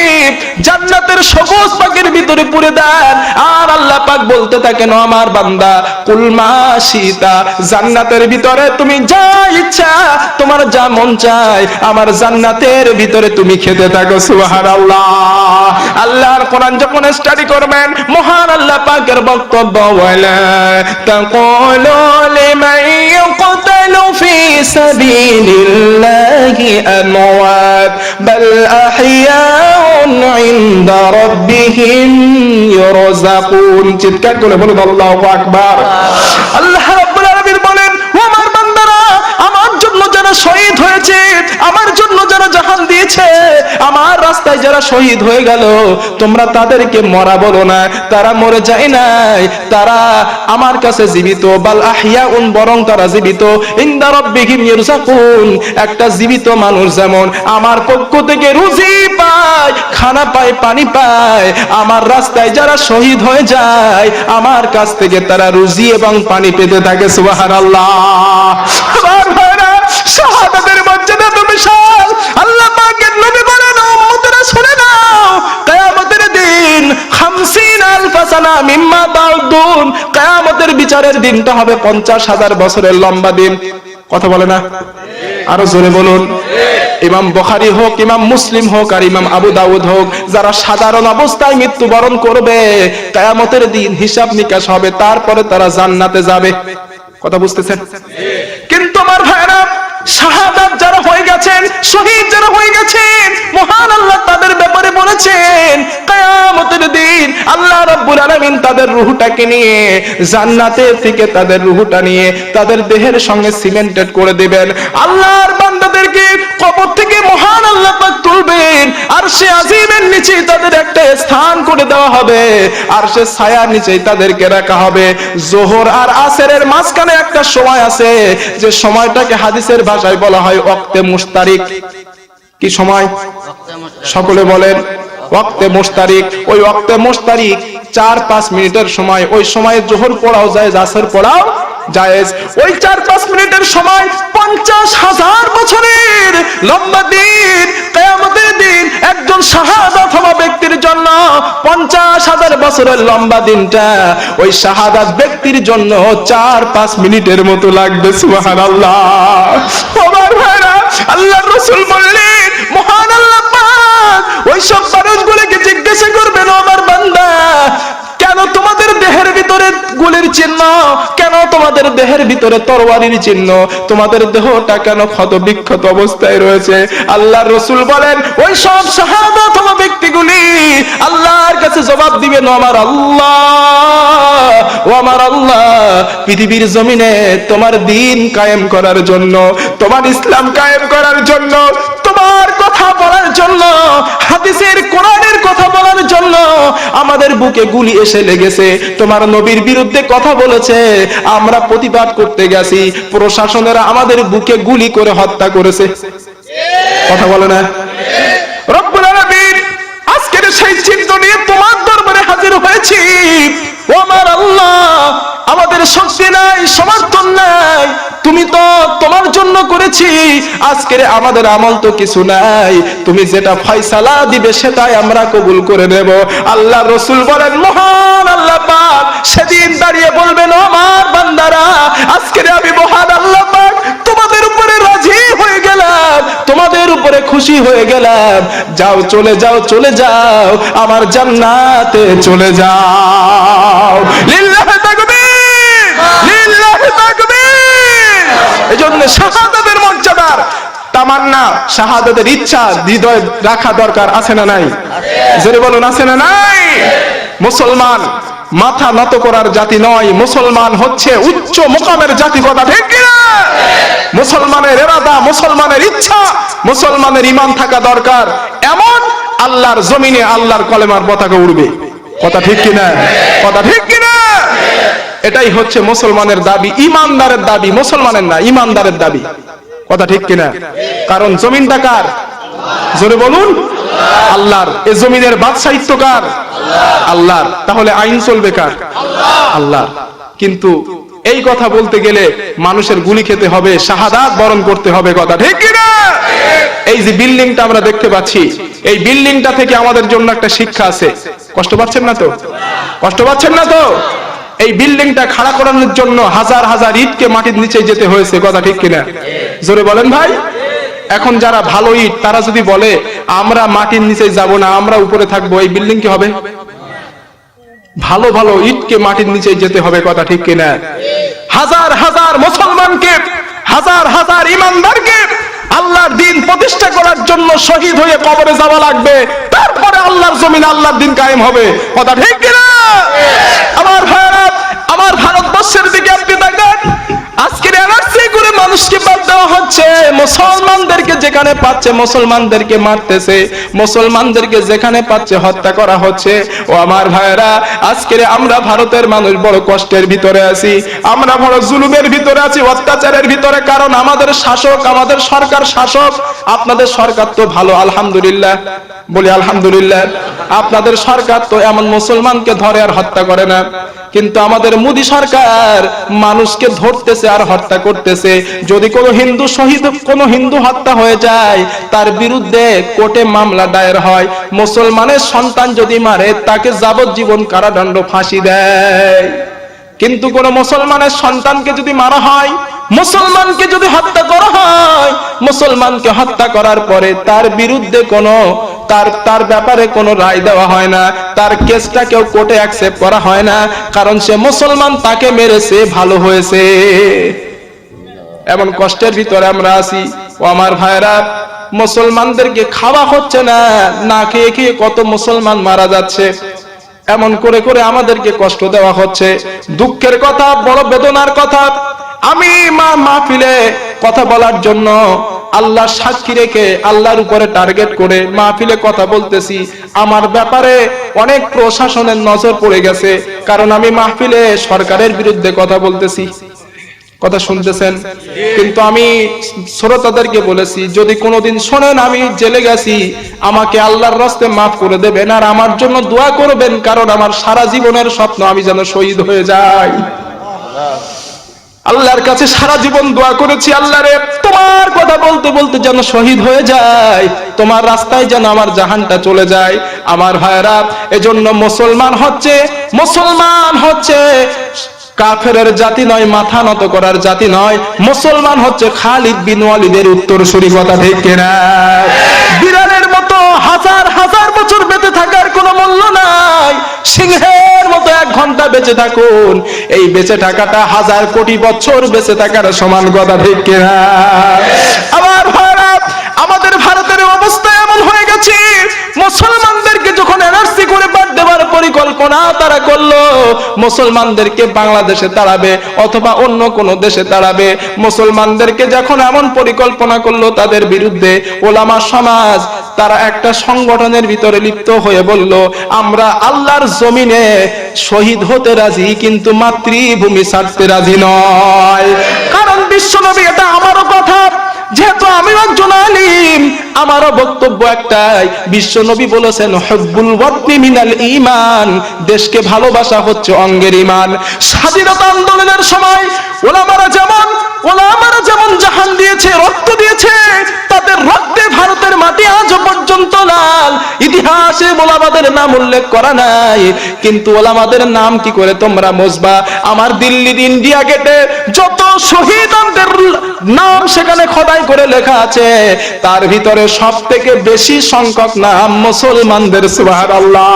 জান্নাতের সবুজ পাখির ভিতরে পুরে দেন। আর আল্লাহ পাক বলতে থাকেন, আমার বান্দা কুল মা শিতা, জান্নাতের ভিতরে তুমি যা ইচ্ছা, তোমার যা মন চায় আমার জান্নাতের ভিতরে তুমি খেতে থাকো। সুবহানাল্লাহ। আল্লাহর কোরআন যখন স্টাডি করবেন, মহান আল্লাহ পাকের বক্তব্য, ওয়ালা তাকুলু লিমান ইউকতালু ফি সাবিলিল্লাহি আমওয়াত বাল আহইয়াউন ইনদা রাব্বিহিম ইউরযাকুন। চিৎকার করে বলুন আল্লাহু আকবার। আল্লাহ রাব্বুল আলামিন বলেন, ও আমার বান্দারা, আমার জন্য যারা শহীদ হয়েছে, আমার জন্য যারা জাহান দিয়েছে, আমার রাস্তায় যারা শহীদ হয়ে গেল, তোমরা তাদেরকে মরা বলো না, তারা মরে যায় নাই, তারা আমার কাছে জীবিত। বাল আহইয়াউন, বরং তারা জীবিত। ইনদা রাব্বিহিম ইউরযাকুন, একটা জীবিত মানুষ যেমন আমার পক্ষ থেকে রুজি পায়, খানা পায়, পানি পায়, আমার রাস্তায় যারা শহীদ হয়ে যায় আমার কাছ থেকে তারা রুজি এবং পানি পেতে থাকে। সুবহানাল্লাহ। আমার ভাইরা, শাহাদাতের মর্যাদা তো বিশাল। আল্লাহ পাকের নবী বলেন, উম্মতেরা শুনে নাও, কিয়ামতের দিন 50,000 সানা মিম্মা তাউদুন, কিয়ামতের বিচারের দিনটা হবে 50,000 বছরের লম্বা দিন। কথা বলে না? আরো জোরে বলুন। ইমাম বুখারী হোক, ইমাম মুসলিম হোক, আর ইমাম আবু দাউদ হোক, যারা সাধারণ অবস্থায় মৃত্যুবরণ করবে, কিয়ামতের দিন হিসাব নিকাশ হবে, তারপরে তারা জান্নাতে যাবে। কথা বুঝতেছেন? কিন্তু আমার ভাইরা, শাহাদাত যারা হয়ে গেছেন, শহীদ যারা হয়ে গেছেন, মহান আল্লাহ তাদের ব্যাপারে বলেছেন, কিয়ামতের দিন আল্লাহ রাব্বুল আলামিন তাদের রূহটাকে নিয়ে জান্নাতের থেকে তাদের রূহটা নিয়ে তাদের দেহের সঙ্গে সিমেন্টেড করে দিবেন। আল্লাহর বান্দাদেরকে কবর থেকে মহান আল্লাহ পাক তুলবেন, আরশে আজিমের নিচে তাদের একটা স্থান করে দেওয়া হবে, আরশে ছায়ার নিচে তাদেরকে রাখা হবে। যোহর আর আসরের মাঝখানে একটা সময় আছে, যে সময়টাকে হাদিসের ভাষায় বলা হয় ওয়াক্তে মুশতারিক। কি সময়? সকলে বলেন, ওয়াক্তে মুশতারিক। ওই ওয়াক্তে মুশতারিক 4-5 মিনিটের সময়, ওই সময়ে যোহর পড়াও যায়, আসর পড়াও জায়েজ। ওই 4-5 মিনিটের সময় 50,000 বছরের লম্বা দিন, কিয়ামতের দিন একজন শাহাদাত হওয়া ব্যক্তির জন্য 50,000 বছরের লম্বা দিনটা ওই শাহাদাত ব্যক্তির জন্য 4-5 মিনিটের মতো লাগবে। সুবহানাল্লাহ। আমার ভাইরা, আল্লাহর রাসূল বললেন, মহান আল্লাহ পাক ওই সব মানুষগুলোকে জিজ্ঞাসা করবেন, আমার বান্দা, কেন তোমাদের দেহের ভিতরে গুলির চিহ্ন, কেন তোমাদের দেহের ভিতরে তরবারির চিহ্ন, তোমাদের দেহটা কেন ক্ষত বিক্ষত অবস্থায় রয়েছে? আল্লাহর রাসূল বলেন, ওই সব শাহাদাত হওয়া ব্যক্তিগুলি আল্লাহর কাছে জবাব দিবেন, আমার আল্লাহ, ও আমার আল্লাহ, পৃথিবীর জমিনে তোমার দ্বীন কায়েম করার জন্য, তোমার ইসলাম কায়েম করার জন্য, তোমার কথা বলার জন্য, হাদিসের কোরআনের কথা বলার জন্য আমাদের বুকে গুলি এসে লেগেছে, তোমার নবীর বিরুদ্ধে কথা বলেছে, আমরা প্রতিবাদ করতে গেছি, প্রশাসনেরা আমাদের বুকে গুলি করে হত্যা করেছে। কথা বলে না? রব্বুল আলামিন আজকের সেই চিহ্ন নিয়ে তোমার দরবারে হাজির হয়েছি। ও আমার আল্লাহ, আমাদের শক্তি নাই, সমর্থন নাই, তুমি তো তোমার জন্য করেছি, আজকের আমাদের আমল তো কিছু নাই, তুমি যেটা ফয়সালা দিবে সেটাই আমরা কবুল করে নেব। আল্লাহ রাসূল বলেন, মহান আল্লাহ পাক সেদিন দাঁড়িয়ে বলবেন, আমার বান্দারা, আজকের আমি মহান আল্লাহ পাক তোমাদের উপরে রাজি হয়ে গেলাম, তোমাদের উপরে খুশি হয়ে গেলাম, যাও, চলে যাও, চলে যাও, আমার জান্নাতে চলে যাও। লিল্লাহি তাকবীর, লিল্লাহি তাকবীর। এজন্য শাহাদাতের মর্যাদার তামান্না, শাহাদাতের ইচ্ছা হৃদয়ে রাখা দরকার, আছে না নাই? জোরে বলুন, আছে না নাই? মুসলমান মাথা নত করার জাতি নয়, মুসলমান হচ্ছে উচ্চ মোকামের জাতি। কথা ঠিক কিনা? মুসলমানের ইরাদা, মুসলমানের ইচ্ছা, মুসলমানের ঈমান থাকা দরকার, এমন আল্লাহর জমিনে আল্লাহর কলেমার পতাকা উড়বে। কথা ঠিক কিনা? কথা ঠিক কিনা? এটাই হচ্ছে মুসলমানের দাবি, ঈমানদারের দাবি, মুসলমানের না, ঈমানদারের দাবি। কথা ঠিক কিনা? কারণ জমিনটা কার? জোরে বলুন, আল্লাহর। এই জমিনের বাদশাহিত্ব কার? আল্লাহর। তাহলে আইন চলবে কার? আল্লাহর। কিন্তু এই কথা বলতে গেলে মানুষের গুলি খেতে হবে, শাহাদাত বরণ করতে হবে। কথা ঠিক কিনা? এই যে বিল্ডিংটা আমরা দেখতে পাচ্ছি, এই বিল্ডিংটা থেকে আমাদের জন্য একটা শিক্ষা আছে। কষ্ট পাচ্ছেন না তো? কষ্ট পাচ্ছেন না তো? এই বিল্ডিংটা খাড়া করানোর জন্য হাজার হাজার ইটকে মাটির নিচে যেতে হয়েছে। কথা ঠিক কিনা? জোরে বলেন ভাই। এখন যারা ভালো ইট, তারা যদি বলে আমরা মাটির নিচে যাব না, আমরা উপরে থাকবো, এই বিল্ডিং কি হবে? ভালো ভালো ইটকে মাটির নিচে যেতে হবে। কথা ঠিক কিনা? হাজার হাজার মুসলমানকে, হাজার হাজার ঈমানদারকে আল্লাহর দ্বীন প্রতিষ্ঠা করার জন্য শহীদ হয়ে কবরে যাওয়া লাগবে, তারপরে আল্লাহর জমিনে আল্লাহর দ্বীন কায়েম হবে। কথা ঠিক কিনা? আমার ভাইরা, আমার ভারতবর্ষের দিকে আপনি দেখেন, আজকের এনআরসি করে মানুষকে বাদ দেওয়া হচ্ছে, মুসলমানদেরকে যেখানে পাচ্ছে মুসলমানদেরকে মারতেছে, মুসলমানদেরকে যেখানে পাচ্ছে হত্যা করা হচ্ছে। ও আমার ভাইরা, আজকের আমরা ভারতের মানুষ বড় কষ্টের ভিতরে আছি, আমরা বড় জুলুমের ভিতরে আছি, অত্যাচারের ভিতরে। কারণ আমাদের শাসক, আমাদের সরকার শাসক। আপনাদের সরকার তো ভালো, আলহামদুলিল্লাহ, বলি আলহামদুলিল্লাহ। আপনাদের সরকার তো এমন মুসলমানকে ধরে আর হত্যা করে না, কিন্তু আমাদের মোদী সরকার মানুষকে ধরতেছে আর হত্যা করতেছে। যদি কোনো হিন্দু শহীদ, কোনো হিন্দু হত্যা হয়ে যায়, তার বিরুদ্ধে কোর্টে মামলা দায়ের হয়। মুসলমানের সন্তান যদি মারে, তাকে যাবজ্জীবন কারাদণ্ড, ফাঁসি দেয়। কিন্তু কোন মুসলমানের সন্তানকে যদি মারা হয়, মুসলমানকে যদি হত্যা করা হয়, মুসলমানকে হত্যা করার পরে তার বিরুদ্ধে কোনো তার ব্যাপারে কোনো রায় দেওয়া হয় না, তার কেসটা কেউ কোর্টে অ্যাকসেপ্ট করা হয় না, কারণ সে মুসলমান, তাকে মেরেছে, ভালো হয়েছে। এমন কষ্টের ভিতরে আমরা আছি। ও আমার ভাইরা, মুসলমানদেরকে খাওয়া হচ্ছে না, না খেয়ে খেয়ে কত মুসলমান মারা যাচ্ছে। এমন করে করে আমাদেরকে কষ্ট দেওয়া হচ্ছে। দুঃখের কথা, বড় বেদনার কথা। আমি মাহফিলে কথা বলার জন্য আল্লাহ সাক্ষী রেখে, আল্লাহর উপরে টার্গেট করে মাহফিলে কথা বলতেছি। আমার ব্যাপারে অনেক প্রশাসনের নজর পড়ে গেছে, কারণ আমি মাহফিলে সরকারের বিরুদ্ধে কথা বলতেছি। কথা শুনতেছেন? কিন্তু আমি শ্রোতাদেরকে বলেছি, যদি কোনোদিন শোনেন আমি জেলে গেছি, আমাকে আল্লাহর রাস্তায় মাফ করে দেবেন আর আমার জন্য দোয়া করবেন, কারণ আমার সারা জীবনের স্বপ্ন আমি যেন শহীদ হয়ে যাই। আল্লাহর কাছে সারা জীবন দোয়া করেছি, আল্লাহ রে, তোমার কথা বলতে বলতে যেন শহীদ হয়ে যায়, তোমার রাস্তায় যেন আমার জাহানটা চলে যায়। আমার ভাইরা, এজন্য মুসলমান হচ্ছে কাফেরের জাতি নয়, মাথা নত করার জাতি নয়। মুসলমান হচ্ছে খালিদ বিন ওয়ালিদের উত্তরসূরি, কথা ঠিক কিনা? বিড়ালের মতো হাজার হাজার বছর বেঁচে থাকার কোনো মূল্য নাই, সিংহের মতো 1 ঘন্টা বেঁচে থাকুন, এই বেঁচে থাকাটা 1000 কোটি বছর বেঁচে থাকার সমান, কথা ঠিক কিনা? আমার ভাইরা, আমাদের ভারতের অবস্থা এমন হয়ে গেছে, মুসলমানদেরকে যখন এনআরসি করে বাদ দেওয়ার পরিকল্পনা তারা করলো, মুসলমানদেরকে বাংলাদেশে তাড়াবে অথবা অন্য কোন দেশে তাড়াবে, মুসলমানদেরকে যখন এমন পরিকল্পনা করলো, তাদের বিরুদ্ধে ওলামা সমাজ তারা একটা সংগঠনের ভিতরে লিপ্ত হয়ে বলল, আমরা আল্লাহর জমিনে শহীদ হতে রাজি, কিন্তু মাতৃভূমি ছাড়তে রাজি নয়। কারণ বিশ্বনবী, এটা আমারও কথা, যেহেতু আমি একজন আলিম, আমারও বক্তব্য একটাই, বিশ্বনবী বলেছেন হুব্বুল ওয়াতনি মিনাল ঈমান, দেশকে ভালোবাসা হচ্ছে অঙ্গের ঈমান। স্বাধীনতা আন্দোলনের সময় ওলামারা যেমন জাহান দিয়েছে, রক্ত দিয়েছে, তাদের রক্তে ভারতের মাটি আজও পর্যন্ত লাল। ইতিহাসে ওলামাদের নাম উল্লেখ করা নাই, কিন্তু ওলামাদের নাম কি করে তোমরা মুছবা? আমার দিল্লির ইন্ডিয়া গেটে যত শহীদদের নাম সেখানে খোদাই করে লেখা আছে, তার ভিতরে সবথেকে বেশি সংখ্যক নাম মুসলমানদের। সুবহানাল্লাহ।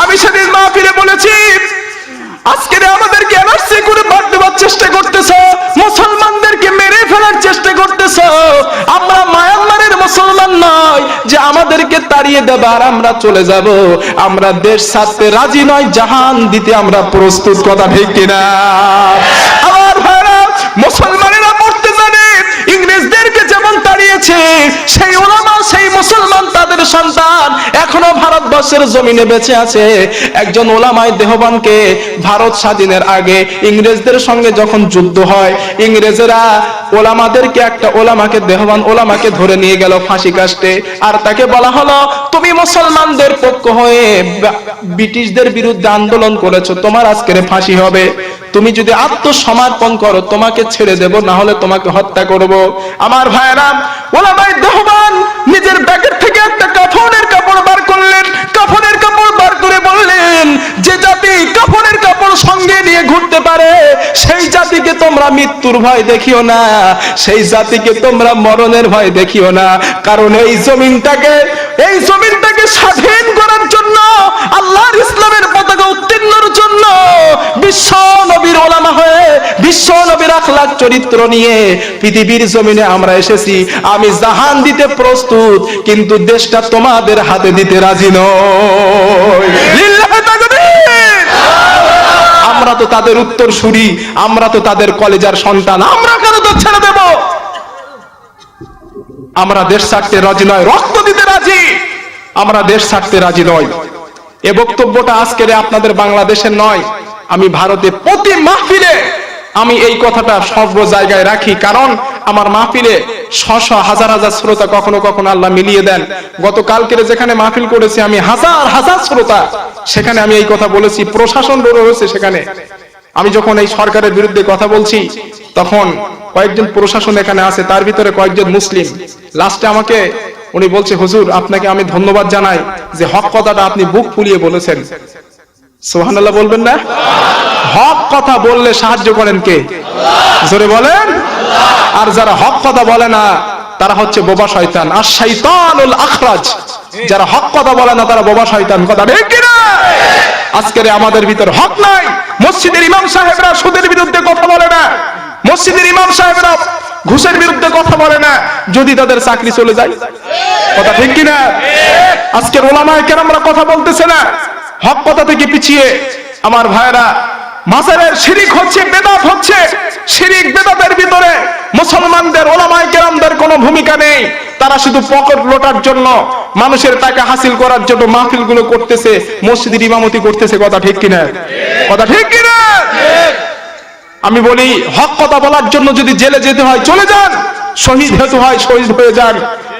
আমি সেদিন মাহফিলে বলেছি, আজকে আমাদেরকে এনআরসি করে বাদ দেওয়ার চেষ্টা করতেছ, মুসলমানদেরকে মেরে ফেলার চেষ্টা করতেছ। আমরা মায়ানমারের মুসলমান নয় যে আমাদেরকে তাড়িয়ে দেবে আর আমরা চলে যাব। আমরা দেশ ছাড়তে রাজি নয়, জাহান দিতে আমরা প্রস্তুত, কথা ঠিক কিনা? আমার ভাইরা, মুসলমানেরা মরতে জানে, ইংরেজদেরকে যেমন তাড়িয়েছে, সেই ওলামা, সেই মুসলমান, তাদের সন্তান এখনো ভারতবর্ষের জমিনে বেঁচে আছে। একজন ওলামায়ে দেওবন্দকে ভারত স্বাধীনের আগে ইংরেজদের সঙ্গে যখন যুদ্ধ হয়, ইংরেজরা ওলামাদেরকে, একটা ওলামাকে, দেওবন্দ ওলামাকে ধরে নিয়ে গেল ফাঁসি কাস্টে, আর তাকে বলা হলো, তুমি মুসলমানদের পক্ষ হয়ে ব্রিটিশদের বিরুদ্ধে আন্দোলন করেছো, তোমার আজকের ফাঁসি হবে। তুমি যদি আত্মসমর্পণ করো তোমাকে ছেড়ে দেব, না হলে তোমাকে হত্যা করব। আমার ভাইরা, ওলামায়ে দেওবন্দ নিজের ব্যাগের থেকে একটা কাফনের কাপড় বার করলেন, কাফনের কাপড় বার করে বললেন, যে জাতি কাফনের কাপড় সঙ্গে নিয়ে ঘুরতে পারে, সেই জাতিকে তোমরা মৃত্যুর ভয় দেখিও না, সেই জাতিকে তোমরা মরণের ভয় দেখিও না। কারণ এই জমিনটাকে স্বাধীন করার জন্য, আল্লাহর ইসলামের পতাকা উত্তীর্ণের জন্য বিশ্ব নবীর ওলামা হয়ে, বিশ্ব নবীর আখলাক চরিত্র নিয়ে পৃথিবীর জমিনে আমরা এসেছি। আমি জাহান দিতে প্রস্তুত, কিন্তু দেশটা তোমাদের হাতে দিতে রাজি নই। লিল্লাহি তাকবীর। আমরা তো তাদের উত্তরসূরি, আমরা তো তাদের কলেজার সন্তান, আমরা কেন তো ছেড়ে দেব? আমরা দেশ ছাড়তে রাজি নয়, রক্ত দিতে রাজি, আমরা দেশ ছাড়তে রাজি নয়। এ বক্তব্যটা আজকের আপনাদের বাংলাদেশের নয়, আমি ভারতে প্রতি মাহফিলে আমি এই কথাটা সর্ব জায়গায় রাখি, কারণ আমার মাহফিলে শত হাজার হাজার শ্রোতা কখনো কখনো আল্লাহ মিলিয়ে দেন। গতকালকে যেখানে মাহফিল করেছি আমি, হাজার হাজার শ্রোতা, সেখানে আমি এই কথা বলেছি, প্রশাসন রয়েছে সেখানে। আমি যখন এই সরকারের বিরুদ্ধে কথা বলছি, তখন কয়েকজন প্রশাসন এখানে আছে, তার ভিতরে কয়েকজন মুসলিম। লাস্টে আমাকে উনি বলছে, হুজুর আপনাকে আমি ধন্যবাদ জানাই যে হক কথাটা আপনি বুক ফুলিয়ে বলেছেন। সুবহানাল্লাহ বলবেন না? হক কথা বললে সাহায্য করেন কে? জোরে বলেন। আর যারা হক কথা বলে না তারা হচ্ছে বোবা শয়তান, আর শাইতানুল আখরাজ। যারা হক কথা বলে না তারা বোবা শয়তান, কথা ঠিক কি না? আজকের আমাদের ভিতর হক নাই। মসজিদের ইমাম সাহেবরা সুদের বিরুদ্ধে কথা বলে না, মসজিদের ইমাম সাহেবরা ঘুষের বিরুদ্ধে কথা বলে না, যদি তাদের চাকরি চলে যায়, কথা ঠিক কি না? আজকের ওলামায়ে কেরামরা কথা বলতেছে না, হক কথা থেকে পিছিয়ে। আমার ভাইরা, মাজারের শিরিক হচ্ছে, বেদাত হচ্ছে। শিরিক বেদাতের ভিতরে মুসলমানদের ওলামায়ে কেরামদের কোনো ভূমিকা নেই। তারা শুধু পকেট লোটার জন্য, মানুষের টাকা হাসিল করার জন্য মাহফিলগুলো করতেছে, মসজিদের ইমামতি করতেছে, কথা ঠিক কিনা? কথা ঠিক কিনা? আমি বলি, হক কথা বলার জন্য যদি জেলে যেতে হয় চলে যান, শহীদ হতে হয় শহীদ হয়ে যান,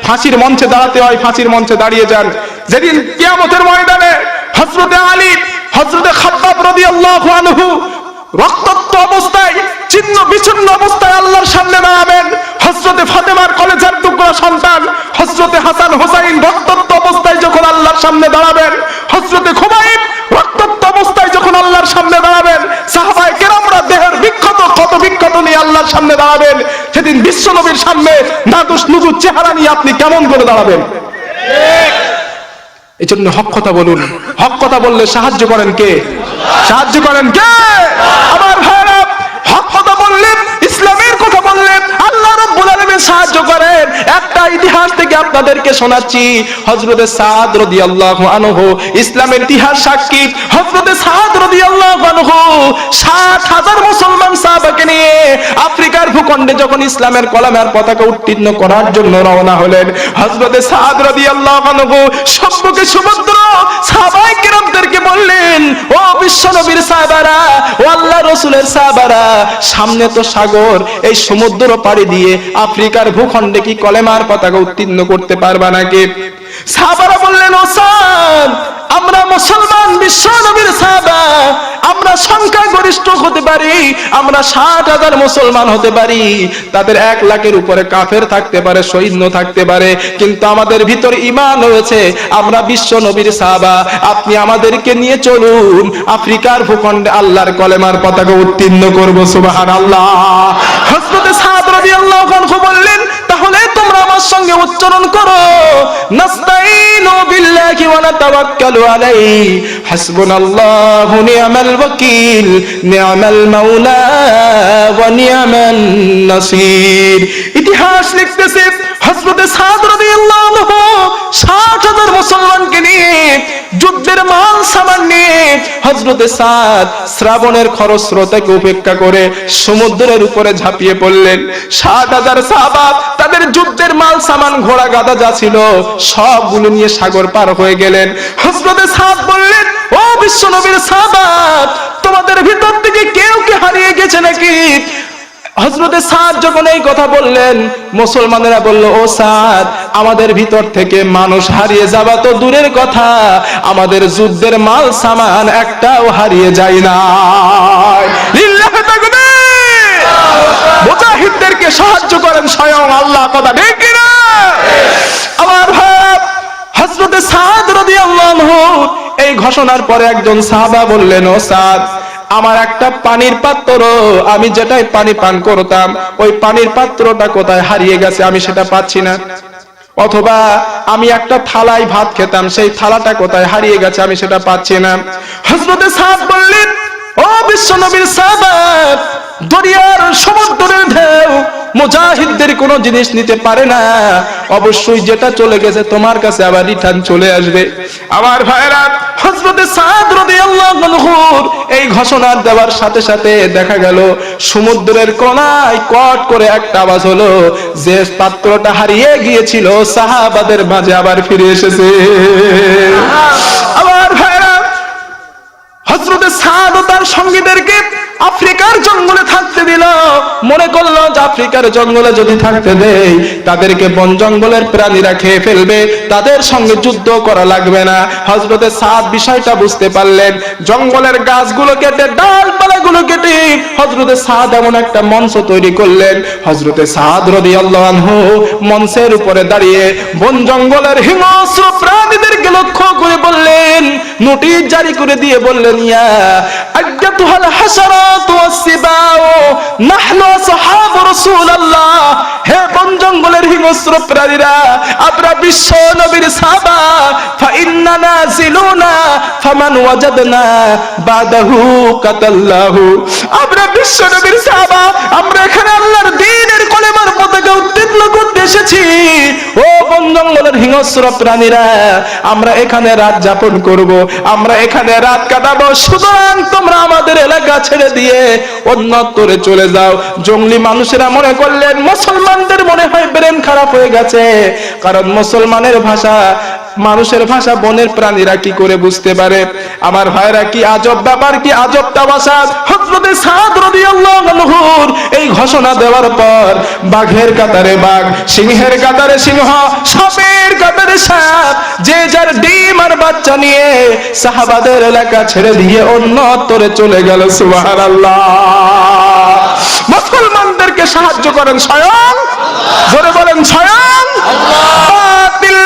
ফাঁসির মঞ্চে দাঁড়াতে হয় ফাঁসির মঞ্চে দাঁড়িয়ে যান। যেদিন কিয়ামতের ময়দানে হযরতে আলী, হযরতে খাব্বাব রাদিয়াল্লাহু আনহু রক্তাক্ত অবস্থায়, ছিন্ন বিচ্ছিন্ন অবস্থায় আল্লাহর সামনে দাঁড়াবেন, হযরতে ফাতেমার কলেজার টুকরা সন্তান হযরতে হাসান হুসাইন রক্তাক্ত অবস্থায় যখন আল্লাহর সামনে দাঁড়াবেন, হযরতে খুবাইব রক্তাক্ত অবস্থায় যখন আল্লাহর সামনে দাঁড়াবেন, সাহাবা সামনে দাঁড়াবেন, সেদিন বিশ্ব নবীর সামনে নাদুস নুজুর চেহারা নিয়ে আপনি কেমন করে দাঁড়াবেন? এই জন্য হক কথা বলুন। হক কথা বললে সাহায্য করেন কে? সাহায্য করেন কে? আমার ভাইরা, হক কথা বললেন, ইসলামের কথা বললেন, আল্লাহ রাব্বুল আলামিন সাহায্য করেন। একটা ইতিহাস থেকে আপনাদেরকে শোনাচ্ছি। হযরতে সাদ রাদিয়াল্লাহু আনহু, ইসলামের ইতিহাস সাক্ষী। হযরতে সাদ রাদিয়াল্লাহু আনহু 60,000 মুসলমান সাহাবাকে নিয়ে আফ্রিকার ভূখণ্ডে যখন ইসলামের কলমের পতাকা উত্তীর্ণ করার জন্য রওনা হলেন, হযরতে সাদ রাদিয়াল্লাহু আনহু সম্মুখে সমুদ্র, সাহাবায়ে কিরামদেরকে বললেন, ও বিশ্ব নবীর সাহাবারা, ও আল্লাহ রাসূলের সাহাবারা, সামনে তো সাগর, এই সমুদ্র পাড়ি দিয়ে আফ্রিকার ভূখণ্ডে কি কলেমার পতাকা উত্তীর্ণ করতে পারবা নাকি? সাহাবারা বললেন, ও সাদ, আমরা মুসলমান, বিশ্ব নবীর সাহাবা, আমরা সংখ্যা গরিষ্ঠ হতে পারি, আমরা 60,000 মুসলমান হতে পারি, তাদের 1 লাখের উপরে কাফের থাকতে পারে, সৈন্য থাকতে পারে, কিন্তু আমাদের ভিতর ঈমান রয়েছে, আমরা বিশ্ব নবীর সাহাবা, আপনি আমাদেরকে নিয়ে চলুন, আফ্রিকার ভূখণ্ডে আল্লাহর কলেমার পতাকা উত্তীর্ণ করব। সুবহানাল্লাহ। হযরতে সাদ রাদিয়াল্লাহু আনহু বললেন, তাহলে তোমরা আমার সঙ্গে উচ্চারণ করো, নাস্তাইনু বিল্লাহি ওয়া নাতাওয়াক্কালু আলাইহি, হাসবুনাল্লাহু নি'মাল ওয়াকিল, নি'মাল মাওলা ওয়া নি'মান নাসির। ইতিহাস লিখতেছে, হযরতে সাদ রাদিয়াল্লাহু আনহু 60,000 মুসলমানকে নিয়ে, যুদ্ধের মাল সামান নিয়ে, হযরতে সাদ শ্রাবণের খরস্রোতাকে উপেক্ষা করে সমুদ্রের উপরে ঝাঁপিয়ে পড়লেন। 60,000 সাহাবা তাদের যুদ্ধের মাল সামান, ঘোড়া গাধা যা ছিল সবগুলো নিয়ে সাগর পার হয়ে গেলেন। হযরতে সাদ বললেন, ও বিশ্ব নবীর সাহাবা, তোমাদের ভিতর থেকে কেউ কি হারিয়ে গেছে নাকি? হযরতে সাদ যখন এই কথা বললেন, মুসলমানেরা বলল, ও সাদ, আমাদের ভিতর থেকে মানুষ হারিয়ে যাওয়া তো দূরের কথা, আমাদের যুদ্ধের মাল সামান একটাও হারিয়ে যায় না। লিল্লাহি তাকবীর। মুজাহিদদেরকে সাহায্য করেন স্বয়ং আল্লাহ, কথা ঠিক কি না? আমার ভাই, হযরতে সাদ রাদিয়াল্লাহু আনহু এই ঘোষণার পরে একজন সাহাবা বললেন, ও সাদ, আমার একটা পানির পাত্র, আমি যেটাই পানি পান করতাম, ওই পানির পাত্রটা কোথায় হারিয়ে গেছে, আমি সেটা পাচ্ছি না। অথবা আমি একটা থালায় ভাত খেতাম, সেই থালাটা কোথায় হারিয়ে গেছে, আমি সেটা পাচ্ছি না। হযরতে সাদ বললেন, ও বিশ্ব নবীর সাহাবা, দরিয়ার সমুদ্রের ঢেউ মুজাহিদদের কোনো জিনিস নিতে পারে না, অবশ্যই যেটা চলে গেছে তোমার কাছে আবার রিটার্ন চলে আসবে। আমার ভাইরা, হযরতে সাদ রাদিয়াল্লাহু আনহু এই ঘোষণা দেওয়ার সাথে সাথে দেখা গেল সমুদ্রের কোনায় কট করে একটা আওয়াজ হলো, যে পাত্রটা হারিয়ে গিয়েছিল সাহাবাদের মাঝে আবার ফিরে এসেছে। আমার ভাইরা, হযরতে সাদ ও তার সঙ্গীদেরকে আফ্রিকার জঙ্গলে থাকতে দিল, মনে করলো যে আফ্রিকার জঙ্গলে যদি থাকতে দেয় তাদেরকে বন জঙ্গলের প্রাণীরা খেয়ে ফেলবে, তাদের সঙ্গে যুদ্ধ করা লাগবে না। হযরতে সাদ বিষয়টা বুঝতে পারলেন, জঙ্গলের গাছগুলো কেটে, ডালপালাগুলো কেটে হযরতে সাদ এমন একটা মঞ্চ তৈরি করলেন। হযরতে সাদ রাদিয়াল্লাহু আনহু মঞ্চের উপরে দাঁড়িয়ে বন জঙ্গলের হিংস্র প্রাণীদেরকে লক্ষ্য করে বললেন, নোটিশ জারি করে দিয়ে বললেন, ইয়া আজ্ঞাতুহাল হাসারাতু ওয়াসসিবাউ নাহনু আসহাবু রাসূলুল্লাহ, হে বন জঙ্গলের হিংস্র প্রাণীরা, আমরা বিশ্ব নবীর সাহাবা, ফা ইন্না নাজিলুনা ফামান ওয়াজাদনা বাদাহু কাতাল্লাহু, আমরা বিশ্ব নবীর সাহাবা, আমরা এখানে আল্লাহর দ্বীনের কলেমার পতাকা উত্তীর্ণ করতে এসেছি। ও বন জঙ্গলের হিংস্র প্রাণীরা, আমরা এখানে রাত যাপন করব, আমরা এখানে রাত কাটাবো, সুতরাং তোমরা আমাদের এলাকা ছেড়ে দিয়ে অন্যত্রে চলে যাও। জঙ্গলি মানুষেরা মনে করলেন মুসলমানদের মনে হয় ব্রেন খারাপ হয়ে গেছে, কারণ মুসলমানের ভাষা, মানুষের ভাষা বনের প্রাণীরা কি করে বুঝতে পারে? আমার ভাইরা, কি আজব ব্যাপার, কি আজব তামাশা। হযরতে সাদ রাদিয়াল্লাহু আনহু এই ঘোষণা দেওয়ার পর বাঘের কাতারে বাঘ, সিংহের কাতারে সিংহ, সাপের কাতারে সাপ, যে যার ডিম আর বাচ্চা নিয়ে সাহাবাদের এলাকা ছেড়ে দিয়ে অন্যত্রে চলে গেল। সুবহানাল্লাহ। মুসলমানদেরকে সাহায্য করেন স্বয়ং, জোরে বলেন স্বয়ং আল্লাহ। বাতিল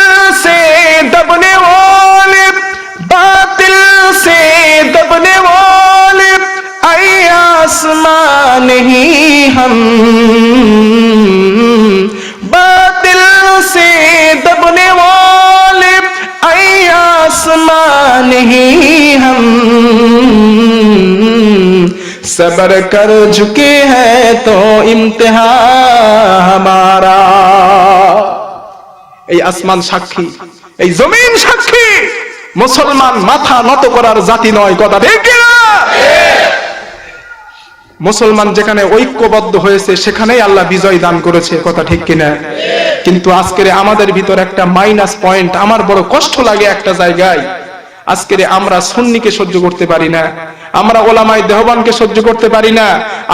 से दबने वाले, बातिल से दबने वाले, आए आसमां नहीं हम नहीं हम सबर कर झुके हैं तो इम्तिहान हमारा। এই আসমান সাক্ষী, এই জমিন সাক্ষী, মুসলমান মাথা নত করার জাতি নয়। কথা ঠিক কিনা? মুসলমান যেখানে ঐক্যবদ্ধ হয়েছে সেখানেই আল্লাহ বিজয় দান করেছে। কথা ঠিক কিনা? কিন্তু আজকের আমাদের ভিতর একটা মাইনাস পয়েন্ট, আমার বড় কষ্ট লাগে একটা জায়গায়। আজকের আমরা সুন্নিকে সহ্য করতে পারি না, আমরা ওলামায়ে দেওবন্দকে সহ্য করতে পারি না,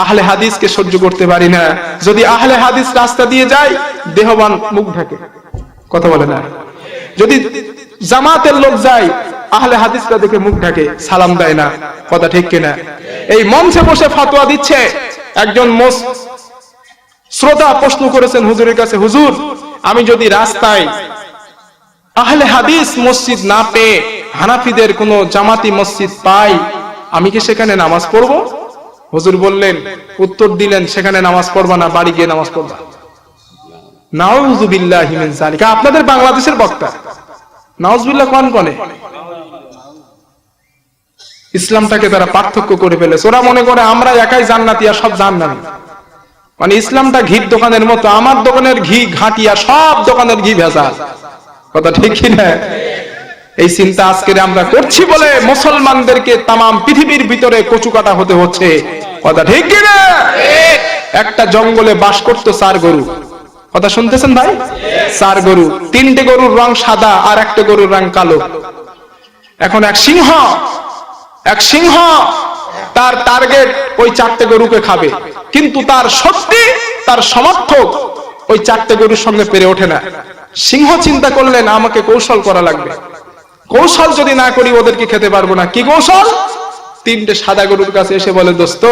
আহলে হাদিসকে সহ্য করতে পারি না। যদি আহলে হাদিস রাস্তা দিয়ে যায়, দেওবন্দ মুখ ঢাকে, কথা বলে না। যদি জামাতের লোক যায়, আহলে হাদিসরা দেখে মুখ ঢাকে, সালাম দেয় না। কথা ঠিক কিনা? এই মঞ্চে বসে ফতোয়া দিচ্ছে একজন শ্রোতা প্রশ্ন করেছেন হুজুরের কাছে, হুজুর আমি যদি রাস্তায় আহলে হাদিস মসজিদ না পেয়ে হানাফিদের কোন জামাতি মসজিদ পাই, আমি কি সেখানে নামাজ পড়বো? হুজুর বললেন, উত্তর দিলেন, সেখানে নামাজ পড়বা না, বাড়ি গিয়ে নামাজ পড়বা। নাউযুবিল্লাহি মিন যালিকা। আপনাদের বাংলাদেশের বক্তা নাউযুবিল্লাহ কোন কোনে? ইসলামটাকে তারা পার্থক্য করে ফেলেছে। ওরা মনে করে আমরা একাই জান্নাতি আর সব জাহান্নামী। মানে ইসলামটা ঘির দোকানের মতো, আমার দোকানের ঘি ঘাঁটি আর সব দোকানের ঘি ভেজাল। কথা ঠিক কিনা? এই চিন্তা আজকে আমরা করছি বলে মুসলমানদেরকে তামাম পৃথিবীর ভিতরে কচুকাটা হতে হচ্ছে। কথা ঠিক কিনা? একটা জঙ্গলে বাস করতো 4 গরু। কথা শুনতেছেন ভাই? 4 গরু, 3টে গরুর রং সাদা আর একটা গরুর রং কালো। এখন এক সিংহ তার টার্গেট ওই 4টে গরুকে খাবে, কিন্তু তার শক্তি, তার সমর্থক ওই 4টে গরুর সঙ্গে পেরে ওঠে না। সিংহ চিন্তা করলেন, আমাকে কৌশল করা লাগবে, কৌশল যদি না করি ওদেরকে খেতে পারবো না। কি কৌশল? 3টে সাদা গরুর কাছে এসে বলে, দোস্ত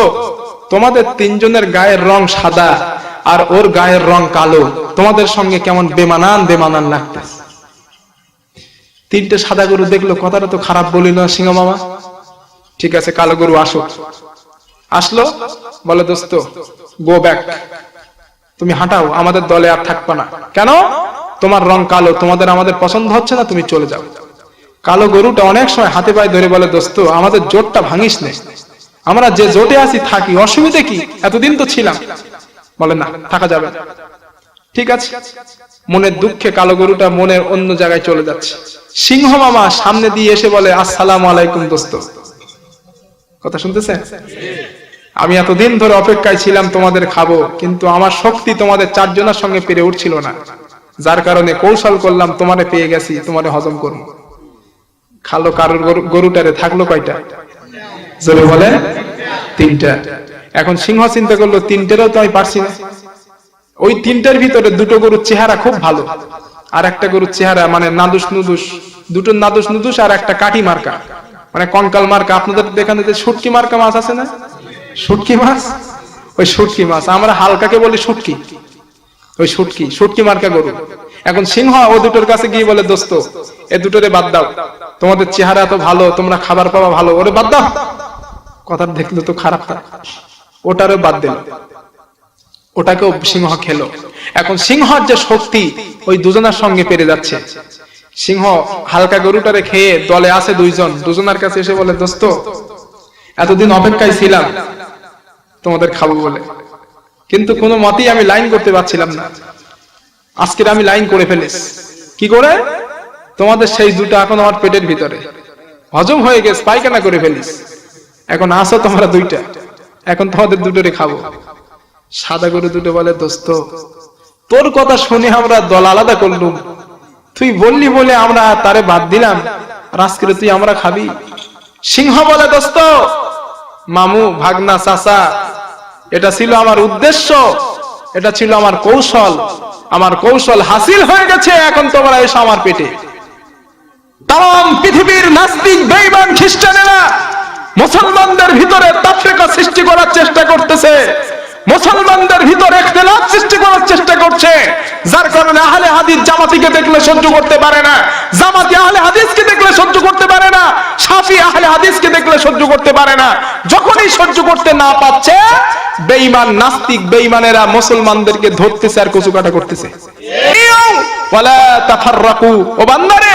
তোমাদের 3 জনের গায়ের রং সাদা আর ওর গায়ের রং কালো, তোমাদের সঙ্গে কেমন বেমানান লাগতেছে। 3টে সাদা গরু দেখলো, কথাটা তো খারাপ বলি না সিংহ মামা, ঠিক আছে কালো গরু আসলো, বলে দোস্ত গো ব্যাক, তুমি হাঁটাও, আমাদের দলে আর থাকবা না। কেন? তোমার রং কালো, তোমাদের আমাদের পছন্দ হচ্ছে না, তুমি চলে যাও। কালো গরুটা অনেক সময় হাতে পায়ে ধরে বলে, দোস্ত আমাদের জোটটা ভাঙিস নে, আমরা যে জোটে আছি থাকি, অসুবিধা কি, এতদিন তো ছিলাম। বলে না, থাকা যাবে। ঠিক আছে, মনের দুঃখে কালো গরুটা মনের অন্য জায়গায় চলে যাচ্ছে। সিংহ মামা সামনে দিয়ে এসে বলে, আসসালামু আলাইকুম দোস্ত। কথা শুনতেছেন? আমি এতদিন ধরে অপেক্ষায় ছিলাম তোমাদের খাবো, কিন্তু আমার শক্তি তোমাদের 4 জনের সঙ্গে পেরে উঠছিল না, যার কারণে কৌশল করলাম, তোমারে পেয়ে গেছি, তোমারে হজম করবো। খালো কারোর গরুটারে থাকলো কয়টা? জোরে বলেন, 3টা। এখন সিংহ চিন্তা করলো, 3টেরও তো আমি পারছি না। ওই 3টের ভিতরে 2টো গরুর চেহারা খুব ভালো, আর একটা গরুর চেহারা মানে নাদুস নুদুস, 2টো নাদুস নুদুস আর একটা কাটি মার্কা, মানে কঙ্কাল মার্কা। আপনাদের দেখানে যে শুটকি মার্কা মাছ আছে না, শুটকি মাছ, ওই শুটকি মাছ, আমরা হালকাকে বলি শুটকি, ওই শুটকি মার্কা গরু। এখন সিংহ ও 2টোর কাছে গিয়ে বলে, দোস্ত এ 2টোরে বাদ দাও, তোমাদের চেহারা তো ভালো, তোমরা খাবার পাওয়া ভালো, ওরে বাদ দাও। কথা দেখলো তো খারাপ, ওটারও বাদ দিল, ওটাকেও সিংহ খেলো। এখন সিংহর যে শক্তি ওই 2জনের সঙ্গে পেরে যাচ্ছে। সিংহ হালকা গরুটারে খেয়ে দলে আছে 2জনের কাছে এসে বলে, দোস্ত এতদিন অপেক্ষায় ছিলাম তোমাদের খাবো বলে, কিন্তু কোনো মতেই আমি লাইন করতে পারছিলাম না, আজকে আমি লাইন করে ফেলেছি। কি করে? তোমাদের সেই 2টা এখন আমার পেটের ভিতরে হজম হয়ে গেছে, পায়খানা করে ফেলিস। এখন আসো তোমরা 2টা, এখন তোমাদের 2টোরে খাবো। সাদা গরু 2টো বলে, দোস্ত তোর কথা শুনে আমরা দল আলাদা করলুম, তুই বললি বলে আমরা তারে বাদ দিলাম, আর আজকে তুই আমরা খাবি। সিংহ বলে, দোস্ত মামু ভাগনা চাচা, এটা ছিল আমার উদ্দেশ্য, এটা ছিল আমার কৌশল, আমার কৌশল হাসিল হয়ে গেছে, এখন তোমরা এসো আমার পেটে। তাম পৃথিবীর নাস্তিক বেঈমান খ্রিস্টানেরা মুসলমানদের ভিতরে তাফরীকা সৃষ্টি করার চেষ্টা করতেছে, মুসলমানদের ভিতরে ইখতিলাফ সৃষ্টি করার চেষ্টা করছে, যার কারণে আহলে হাদিস জামাতিকে দেখলে সহ্য করতে পারে না, জামাতি আহলে হাদিসকে দেখলে সহ্য করতে পারে না, শাফি আহলে হাদিসকে দেখলে সহ্য করতে পারে না। যখনই সহ্য করতে না পাচ্ছে, বেঈমান নাস্তিক বেঈমানেরা মুসলমানদেরকে ধরতেছে আর কচুকাটা করতেছে। ওয়ালা তাফাররাকু, ও বান্দারে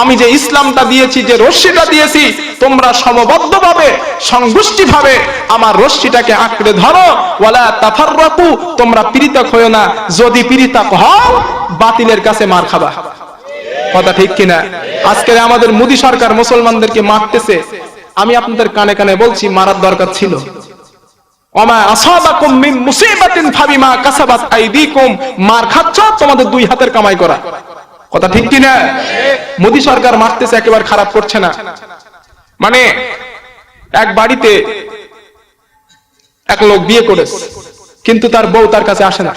আমি যে ইসলামটা দিয়েছি, যে রশ্মিটা দিয়েছি, তোমরা সমবদ্ধভাবে সংগোষ্ঠীভাবে আমার রশ্মিটাকে আঁকড়ে ধরো। ওয়ালা তাফাররাকু, তোমরা পৃথক হয়ো না। যদি পৃথক হও বাতিলের কাছে মার খাবা। কথা ঠিক কিনা? আজকে আমাদের মোদী সরকার মুসলমানদেরকে মারতেছে, আমি আপনাদের কানে কানে বলছি মারার দরকার ছিল। ওমা আসাবাকুম মিন মুসিবাতিন ফাবিমা কাসাবাত আইদিকুম, মার খাচ্ছ তোমাদের দুই হাতের কামাই করা। কথা ঠিক কিনা? মোদী সরকার মারতেছে, একেবারে খারাপ করছে না। মানে এক বাড়িতে এক লোক বিয়ে করেছে, কিন্তু তার বউ তার কাছে আসে না।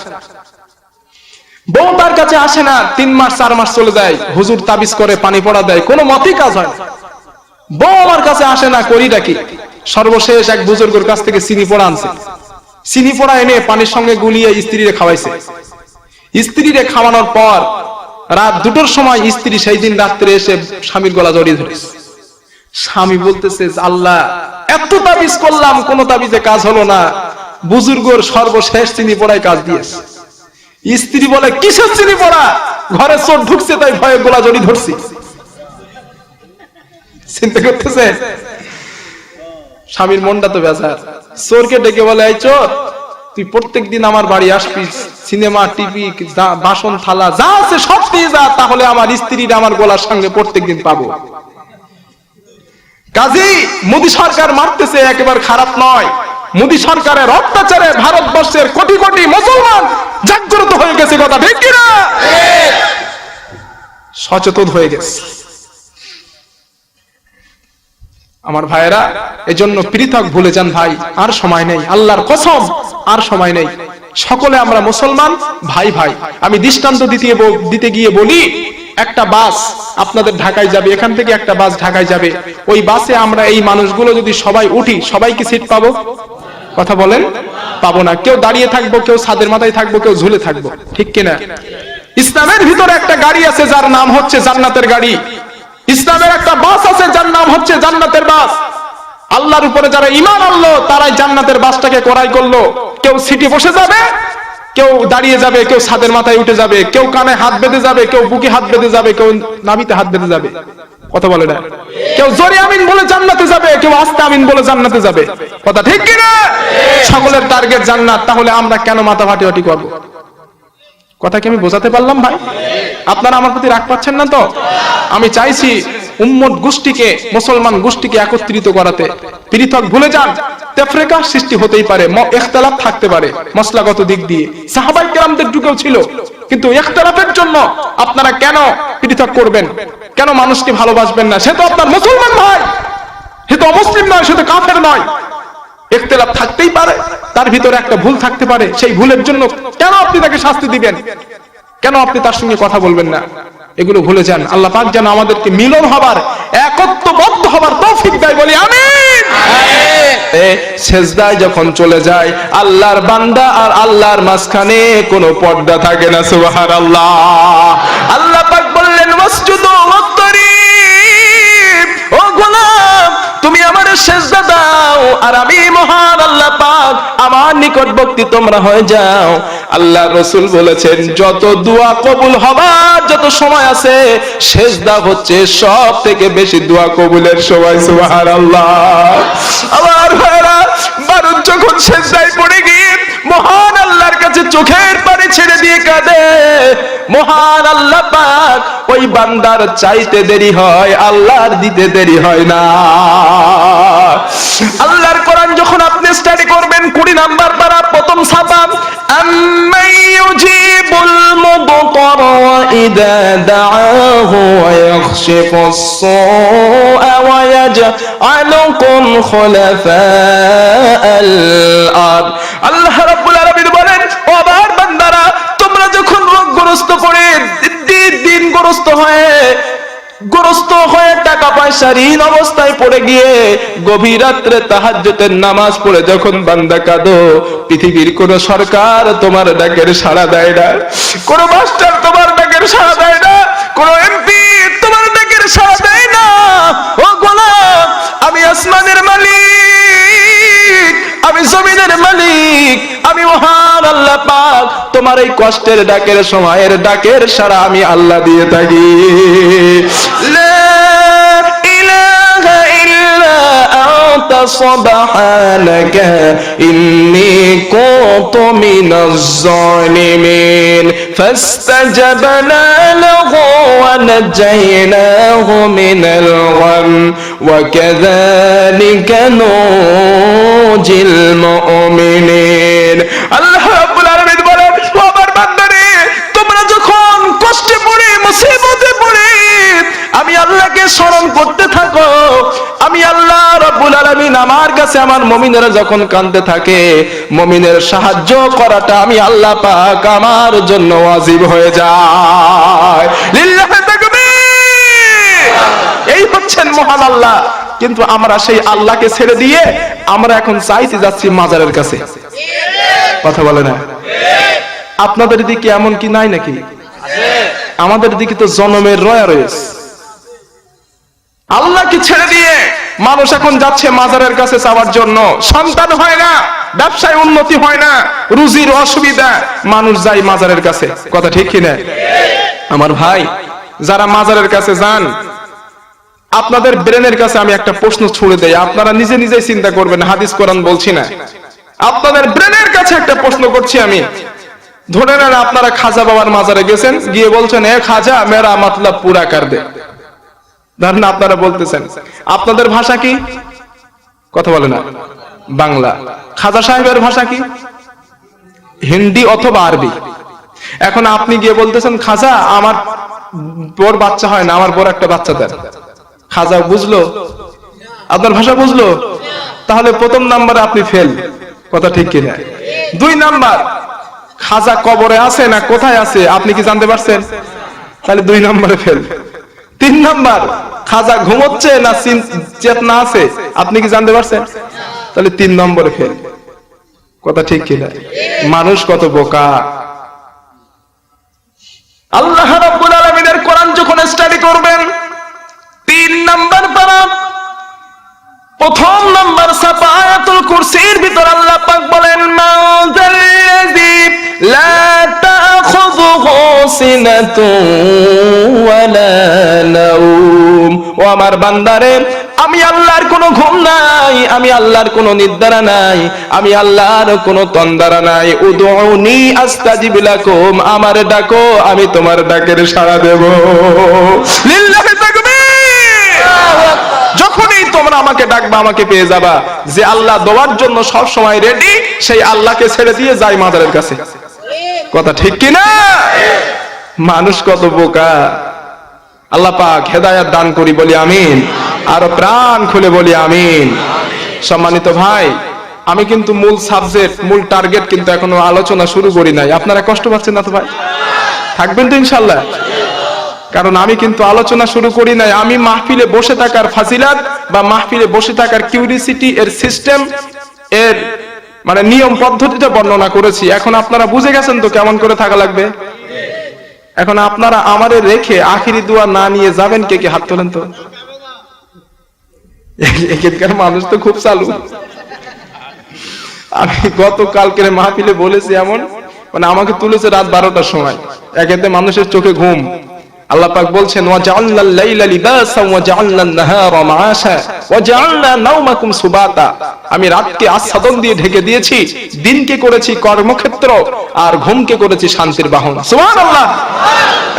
বউ তার কাছে আসে না, 3 মাস 4 মাস চলে যায়, হুজুর তাবিজ করে, পানি পড়া দেয়, কোনো মতেই কাজ হয় না। বউ আমার কাছে আসে না, করিটা কি? সর্বশেষ এক বুজুর্গের কাছ থেকে চিনি পোড়া আনছে। চিনি পোড়া এনে পানির সঙ্গে গুলিয়ে স্ত্রীরে খাওয়াইছে। স্ত্রীরে খাওয়ানোর পর রাত 2টোর সময় স্ত্রী সেই দিন রাত্রে এসে স্বামীর গলা জড়িয়ে ধরেছে। স্বামী বলতেছে, আল্লাহ, এত তাবিজ করলাম, কোন তাবিজে কাজ হলো না, বুজুর্গর সর্বশেষ চিনি পোড়ায় কাজ দিয়েছে। স্ত্রী বলে, কিসের চিনি পোড়া? ঘরে চোর ঢুকছে তাই ভয়ে গলা জড়িয়ে ধরছি। চিন্তা করতেছে, স্বামীর মনটা তো বেজার। চোরকে ডেকে বলে, এই চোর, তুই প্রত্যেকদিন আমার বাড়ি আসবি, সিনেমা, টিভি, বাসন থালা যা আছে সব দিয়ে যা, তাহলে আমার স্ত্রীরা আমার গলার সঙ্গে প্রত্যেকদিন পাবো। কাজেই মোদী সরকার মারতেছে, একেবারে খারাপ নয়। মোদী সরকারের অত্যাচারে ভারতবর্ষের কোটি কোটি মুসলমান জাগ্রত হয়ে গেছে। কথা ঠিক কিনা? সচেতন হয়ে গেছে আমার ভাইয়েরা। এজন্য পৃথক ভুলে যান ভাই, আর সময় নেই, আল্লাহর কসম আর সময় নেই। সকলে আমরা মুসলমান, ভাই ভাই। আমি দৃষ্টান্ত দিতে গিয়ে বলি, একটা বাস আপনাদের ঢাকায় যাবে, এখান থেকে একটা বাস ঢাকায় যাবে। ওই বাসে আমরা এই মানুষগুলো যদি সবাই উঠি, সবাই কি সিট পাবো? কথা বলেন, পাবো না। কেউ দাঁড়িয়ে থাকবো, কেউ ছাদের মাথায় থাকবো, কেউ ঝুলে থাকবো, ঠিক কিনা? ইসলামের ভিতরে একটা গাড়ি আছে যার নাম হচ্ছে জান্নাতের গাড়ি। ইসলামের একটা বাস আছে যার নাম হচ্ছে জান্নাতের বাস। আল্লাহর উপরে যারা ঈমান আনলো তারাই জান্নাতের বাসটাকে ক্রয় করলো। কেউ সিটে বসে যাবে, কেউ দাঁড়িয়ে যাবে, কেউ ছাদের মাথায় উঠে যাবে, কেউ কানে হাত বেঁধে যাবে, কেউ বুকে হাত বেঁধে যাবে, কেউ নাভিতে হাত বেঁধে যাবে। কথা বলে না? কেউ জোরে আমিন বলে জান্নাতে যাবে, কেউ আস্তে আমিন বলে জান্নাতে যাবে। কথা ঠিক কিনা? সকলের টার্গেট জান্নাত। তাহলে আমরা কেন মাথা ফাটাফাটি করবো? কথা কি আমি বোঝাতে পারলাম ভাই? আপনারা আমার প্রতি রাগ পাচ্ছেন না তো? আমি চাইছি উম্মত গোষ্ঠীকে, মুসলমান গোষ্ঠীকে একত্রিত করাতে। পৃথক ভুলে যান, তেফরিকা সৃষ্টি হতেই পারে, ইখতিলাফ থাকতে পারে মসলাগত দিক দিয়ে। সাহাবায়ে কেরামদের যুগেও ছিল, কিন্তু ইখতিলাফের জন্য আপনারা কেন পৃথক করবেন? কেন মানুষকে ভালোবাসবেন না? সে তো আপনার মুসলমান ভাই, সে তো অমুসলিম নয়, সে তো কাফের নয়। ইখতিলাফ থাকতেই পারে, তার ভিতরে একটা ভুল থাকতে পারে। সেই ভুলের জন্য কেন আপনি তাকে শাস্তি দিবেন? কেন আপনি তার সঙ্গে কথা বলবেন না? এগুলো ভুলে যান। আল্লাহ পাক যেন আমাদেরকে মিলন হবার, একত্ববদ্ধ হবার তৌফিক দেয়, বলি আমিন। সেজদায় যখন চলে যায় আল্লাহর বান্দা আর আল্লাহর মাঝখানে কোনো পর্দা থাকে না। সুবহানাল্লাহ। আল্লাহ পাক বললেন, ওয়াসজুদু ওয়াক্তারিব, ও গোলাম তুমি আমার সেজদা দাও আর আমি মহান আল্লাহ পাক আমার নিকটবর্তী তোমরা হয়ে যাও। আল্লাহ রাসূল বলেছেন, যত দোয়া কবুল হবার যত সময় আছে, সেজদা হচ্ছে সব থেকে বেশি দোয়া কবুলের সময়। সুবহানাল্লাহ। আমার ভাইরা, বারুদ যখন সেজদায় পড়ে গিয়ে মহান আল্লাহর কাছে চোখের পানি ছেড়ে দিয়ে কাঁদে, মহান আল্লাহ পাক ওই বান্দার চাইতে দেরি হয়, আল্লাহর দিতে দেরি হয় না। আল্লাহর কোরআন যখন আপনি স্টাডি করবেন, 20 নাম্বার পারা প্রথম ছাপা, আম্মাইয়ুজিবুল মুদতারা ইযা দাআহু ওয়া ইয়াখশিফুস সুআ ওয়া ইয়াজআলুকুম খুলাফাআল আরদ। আল্লাহ রাব্বুল আলামিন বলেন, ও আমার বান্দারা, তোমরা যখন রোগগ্রস্ত পড়ে, দিনগ্রস্ত হয়ে টাকা পয়সার ঋণ অবস্থায় পড়ে গিয়ে গভীর রাত্রে তাহাজ্জুদের নামাজ পড়ে যখন বান্দা কাঁদো, পৃথিবীর কোন সরকার তোমার ডাকের সাড়া দেয় না, কোন মাস্টার তোমার ডাকের সাড়া দেয় না, কোন এমপি তোমার ডাকের সাড়া দেয় না। ও গোলাম, আমি আসমানের মালিক, আমি জমিনের মালিক, আমি মহান আল্লাহ পাক তোমার এই কষ্টের ডাকের সময়ের ডাকের সাড়া আমি আল্লাহ দিয়ে থাকি। سبحانك إني كنت من الظالمين فاستجبنا له ونجيناه من الغم وكذلك ننجي المؤمنين الله رب العالمين বলেন ও আমার বান্দারে তোমরা যখন কষ্টে পড়ে মুসিবতে পড়ে আমি আল্লাহকে স্মরণ করতে থাকো, আমি আল্লাহ রাব্বুল আলামিন আমার কাছে আমার মুমিনেরা যখন কাঁদতে থাকে মুমিনের সাহায্য করাটা আমি আল্লাহ পাক আমার জন্য ওয়াজিব হয়ে যায়। লিল্লাহি তাকবীর। এই হচ্ছেন মহান আল্লাহ। কিন্তু আমরা সেই আল্লাহকে ছেড়ে দিয়ে আমরা এখন চাইতে যাচ্ছি মাজারের কাছে। কথা বলে না? আপনাদের দিকে এমন কি নাই নাকি? আমাদের দিকে তো জনমের রয়া রয়েছে। আল্লাহকে ছেড়ে দিয়ে মানুষ এখন যাচ্ছে মাজারের কাছে চাওয়ার জন্য। সন্তান হয় না, ব্যবসায় উন্নতি হয় না, রুজির অসুবিধা, মানুষ যায় মাজারের কাছে। কথা ঠিক কিনা? আমার ভাই, যারা মাজারের কাছে যান, আপনাদের ব্রেনের কাছে আমি একটা প্রশ্ন ছুড়ে দেই, আপনারা নিজে নিজেই চিন্তা করবেন, হাদিস কোরআন বলছি না। আপনাদের ব্রেনের কাছে একটা প্রশ্ন করছি আমি। ধরে নেন আপনারা খাজা বাবার মাজারে গেছেন, গিয়ে বলছেন এ খাজা মেরা মতলব পুরা কর দে। ধরেন আপনারা বলতেছেন, আপনাদের ভাষা কি? কথা বলে না, বাংলা। খাজা সাহেবের ভাষা কি? হিন্দি অথবা আরবি। এখন আপনি গিয়ে বলতেছেন খাজা আমার বোর বাচ্চা হয় না, আমার বোর একটা বাচ্চা দেন। খাজা বুঝলো? আপনার ভাষা বুঝলো? তাহলে প্রথম নাম্বারে আপনি ফেল। কথা ঠিক কিনা? 2 নাম্বার, খাজা কবরে আছে না কোথায় আছে আপনি কি জানতে পারছেন? তাহলে 2 নাম্বারে ফেল। 3 নাম্বার, খাজা ঘুমোচ্ছে না চেতনা আছে আপনি কি জানতে পারছেন? তাহলে 3 নম্বরে ফেল। কথা ঠিক কিনা? মানুষ কত বোকা। আল্লাহ রাব্বুল আলামিনের কোরআন যখন স্টাডি করবেন 3 নাম্বার পারা, প্রথম নাম্বার সাফা আয়াতুল কুরসির ভিতর আল্লাহ পাক বলেন মাযাল্লাযী লা তাখুযুহু সিনাতুন ওয়ালা নাওম। ও আমার বান্দারে, আমি আল্লাহর কোনো ঘুম নাই, আমি আল্লাহর কোনো নিদ্রা নাই, আমি আল্লাহর কোনো তন্দ্রা নাই। উদউনি আস্তাজিব লাকুম, আমার ডাকো আমি তোমার ডাকের সাড়া দেব। লিল্লাহি তাকবীর। যখনই তোমরা আমাকে ডাকবা আমাকে পেয়ে যাবা। যে আল্লাহ দেওয়ার জন্য সব সময় রেডি, সেই আল্লাহকে ছেড়ে দিয়ে যায় মাজারের কাছে। কথা ঠিক কিনা? মানুষ কত বোকা। আল্লাহ পাক হেদায়েত দান করি, বলি আমিন। আর প্রাণ খুলে বলি আমিন। সম্মানিত ভাই, আমি কিন্তু মূল সাবজেক্ট, মূল টার্গেট কিন্তু এখনো আলোচনা শুরু করি নাই। আপনারা কষ্ট পাচ্ছেন না তো ভাই? থাকবেন তো ইনশাআল্লাহ? কারণ আমি কিন্তু আলোচনা শুরু করি নাই। আমি মাহফিলে বসে থাকার ফাজিলাত বা মাহফিলে বসে থাকার কিউরিসিটি এর সিস্টেম এর মানে নিয়ম পদ্ধতিটা বর্ণনা করেছি। এখন আপনারা বুঝে গেছেন তো কেমন করে থাকা লাগবে। এখন আপনারা আমারে রেখে আখিরি দোয়া না নিয়ে যাবেন কে কে? হাত তোলেন তো। এখানকার মানুষ তো খুব চালু। আমি গতকালকের মাহফিলে বলেছি এমন, মানে আমাকে তুলেছে রাত 12টার সময়। একেতে মানুষের চোখে ঘুম। আল্লাহ পাক বলছেন ওয়া জাআলনাল লাইলা লিবাসান ওয়া জাআলনান নাহারা মাআশা ওয়া জাআলনা নাওমাকুম সুবাতা। আমি রাতকে আচ্ছাদন দিয়ে ঢেকে দিয়েছি, দিনকে করেছি কর্মক্ষেত্র, আর ঘুমকে করেছি শান্তির বাহন। সুবহানাল্লাহ।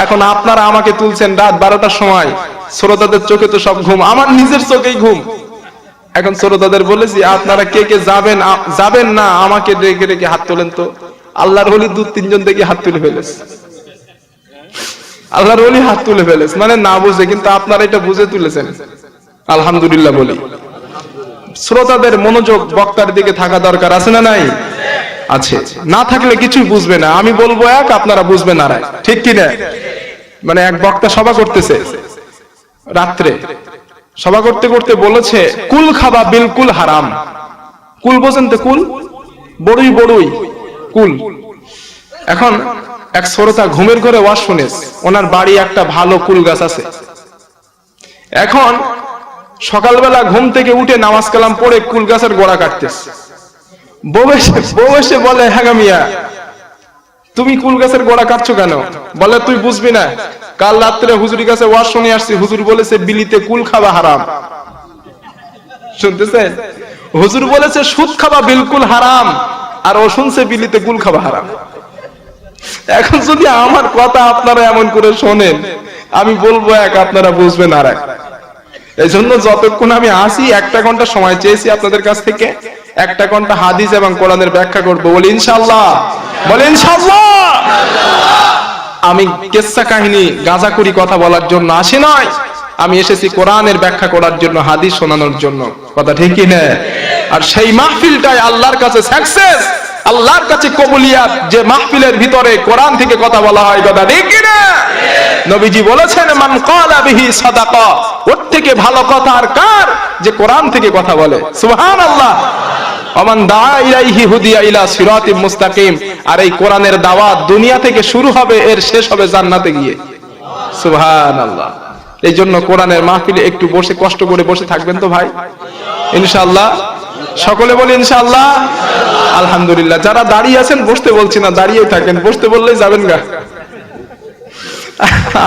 এখন আপনারা আমাকে তুলছেন রাত 12টার সময়, শ্রোতাদের চোখে তো সব ঘুম, আমার নিজের চোখেই ঘুম। এখন শ্রোতাদের বলেছি আপনারা কে কে যাবেন যাবেন না আমাকে রেখে রেখে হাত তোলেন তো। আল্লাহর ওলি 2-3 জন দেখি হাত তুলে ফেলেছে। আল্লাহর ওলি হাত তুলে ফেলেছে, মানে না বুঝে, কিন্তু আপনারা এটা বুঝে তুলেছেন। আলহামদুলিল্লাহ বলি। শ্রোতাদের মনোযোগ বক্তার দিকে থাকা দরকার আছে না নাই? আছে। না থাকলে কিছুই বুঝবে না। আমি বলবো এক, আপনারা বুঝবেন আর এক। ঠিক কি না? মানে এক বক্তা সভা করতেছে রাত্রে, সভা করতে করতে বলেছে কুল খাওয়া বিলকুল হারাম। কুল বোঝেন তো? কুল বড়ই বড়ই কুল। এখন এক শ্রোতা ঘুমের ঘরে ওয়াজ শুনে, ওনার বাড়ি একটা ভালো কুল গাছ আছে। এখন সকালবেলা ঘুম থেকে উঠে নামাজ কালাম পড়ে কুল গাছের গোড়া কাটতেছে। বউ এসে বলে হ্যাঁ মিয়া তুমি কুল গাছের গোড়া কাটছো কেন? বলে তুই বুঝবি না, কাল রাত্রে হুজুরের কাছে ওয়াজ শুনে আসছি, হুজুর বলেছে বিলিতে কুল খাওয়া হারাম। শুনতেছেন? হুজুর বলেছে সুদ খাওয়া বিলকুল হারাম, আর ও শুনছে বিলিতে কুল খাওয়া হারাম। এখন যদি আমার কথা আপনারা এমন করে শোনেন, আমি বলবো এক, আপনারা বুঝবেন আর এক। এই জন্য যতক্ষণ আমি আসি, 1 ঘন্টা সময় চেয়েছি আপনাদের কাছ থেকে, 1 ঘন্টা হাদিস এবং কোরআনের ব্যাখ্যা করবো। বলি ইনশাআল্লাহ, বলি ইনশাআল্লাহ। আমি কিসসা কাহিনী গাঁজাখুরি কথা বলার জন্য আসি নয়, আমি এসেছি কোরআনের ব্যাখ্যা করার জন্য, হাদিস শোনানোর জন্য। কথা ঠিক কি না? আর সেই মাহফিলটাই আল্লাহর কাছে সাকসেস, আল্লাহর কাছে কবুলিয়াত, যে মাহফিলের ভিতরে কোরআন থেকে কথা বলা হয়। কথা ঠিক কি না? নবীজি বলেছেন মান ক্বালা বিহি সাদাকা, ওর থেকে ভালো কথা আর কার, যে কোরআন থেকে কথা বলে। সুবহানাল্লাহ। ওমান দা ইলাইহি হুদিয়া ইলা সিরাতিম মুস্তাকিম। আর এই কোরআনের দাওয়াত দুনিয়া থেকে শুরু হবে, এর শেষ হবে জান্নাতে গিয়ে। সুবহানাল্লাহ। এই জন্য কোরআনের মাহফিলে একটু বসে, কষ্ট করে বসে থাকবেন তো ভাই, ইনশাআল্লাহ। সকলে বলি ইনশাআল্লাহ। আলহামদুলিল্লাহ। যারা দাঁড়িয়ে আছেন, বসতে বলছি না, দাঁড়িয়ে থাকেন, বসতে বললেই যাবেন গা।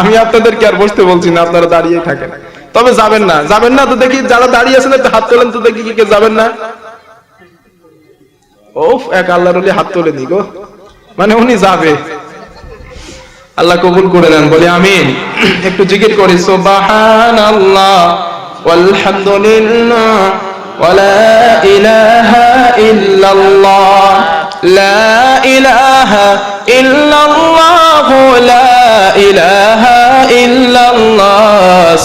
আমি আপনাদেরকে আর বসতে বলছি না, আপনারা দাঁড়িয়ে থাকেন। তবে যাবেন না, যাবেন না তো দেখি, যারা দাঁড়িয়ে আছেন একটু হাত তোলেন তো দেখি, কে যাবেন না? ওফ, এক আল্লাহর ওলি হাত তোলেনি গো, মানে উনি যাবে। আল্লাহ কবুল করে নেন, বলি আমিন। একটু জিকির করি, সুবহানাল্লাহ ওয়ালহামদুলিল্লাহ ওয়ালা ইলাহা ইল্লাল্লাহ, লা ইলাহা ইল্লাল্লাহ, লা ইলাহা ইল্লাল্লাহ,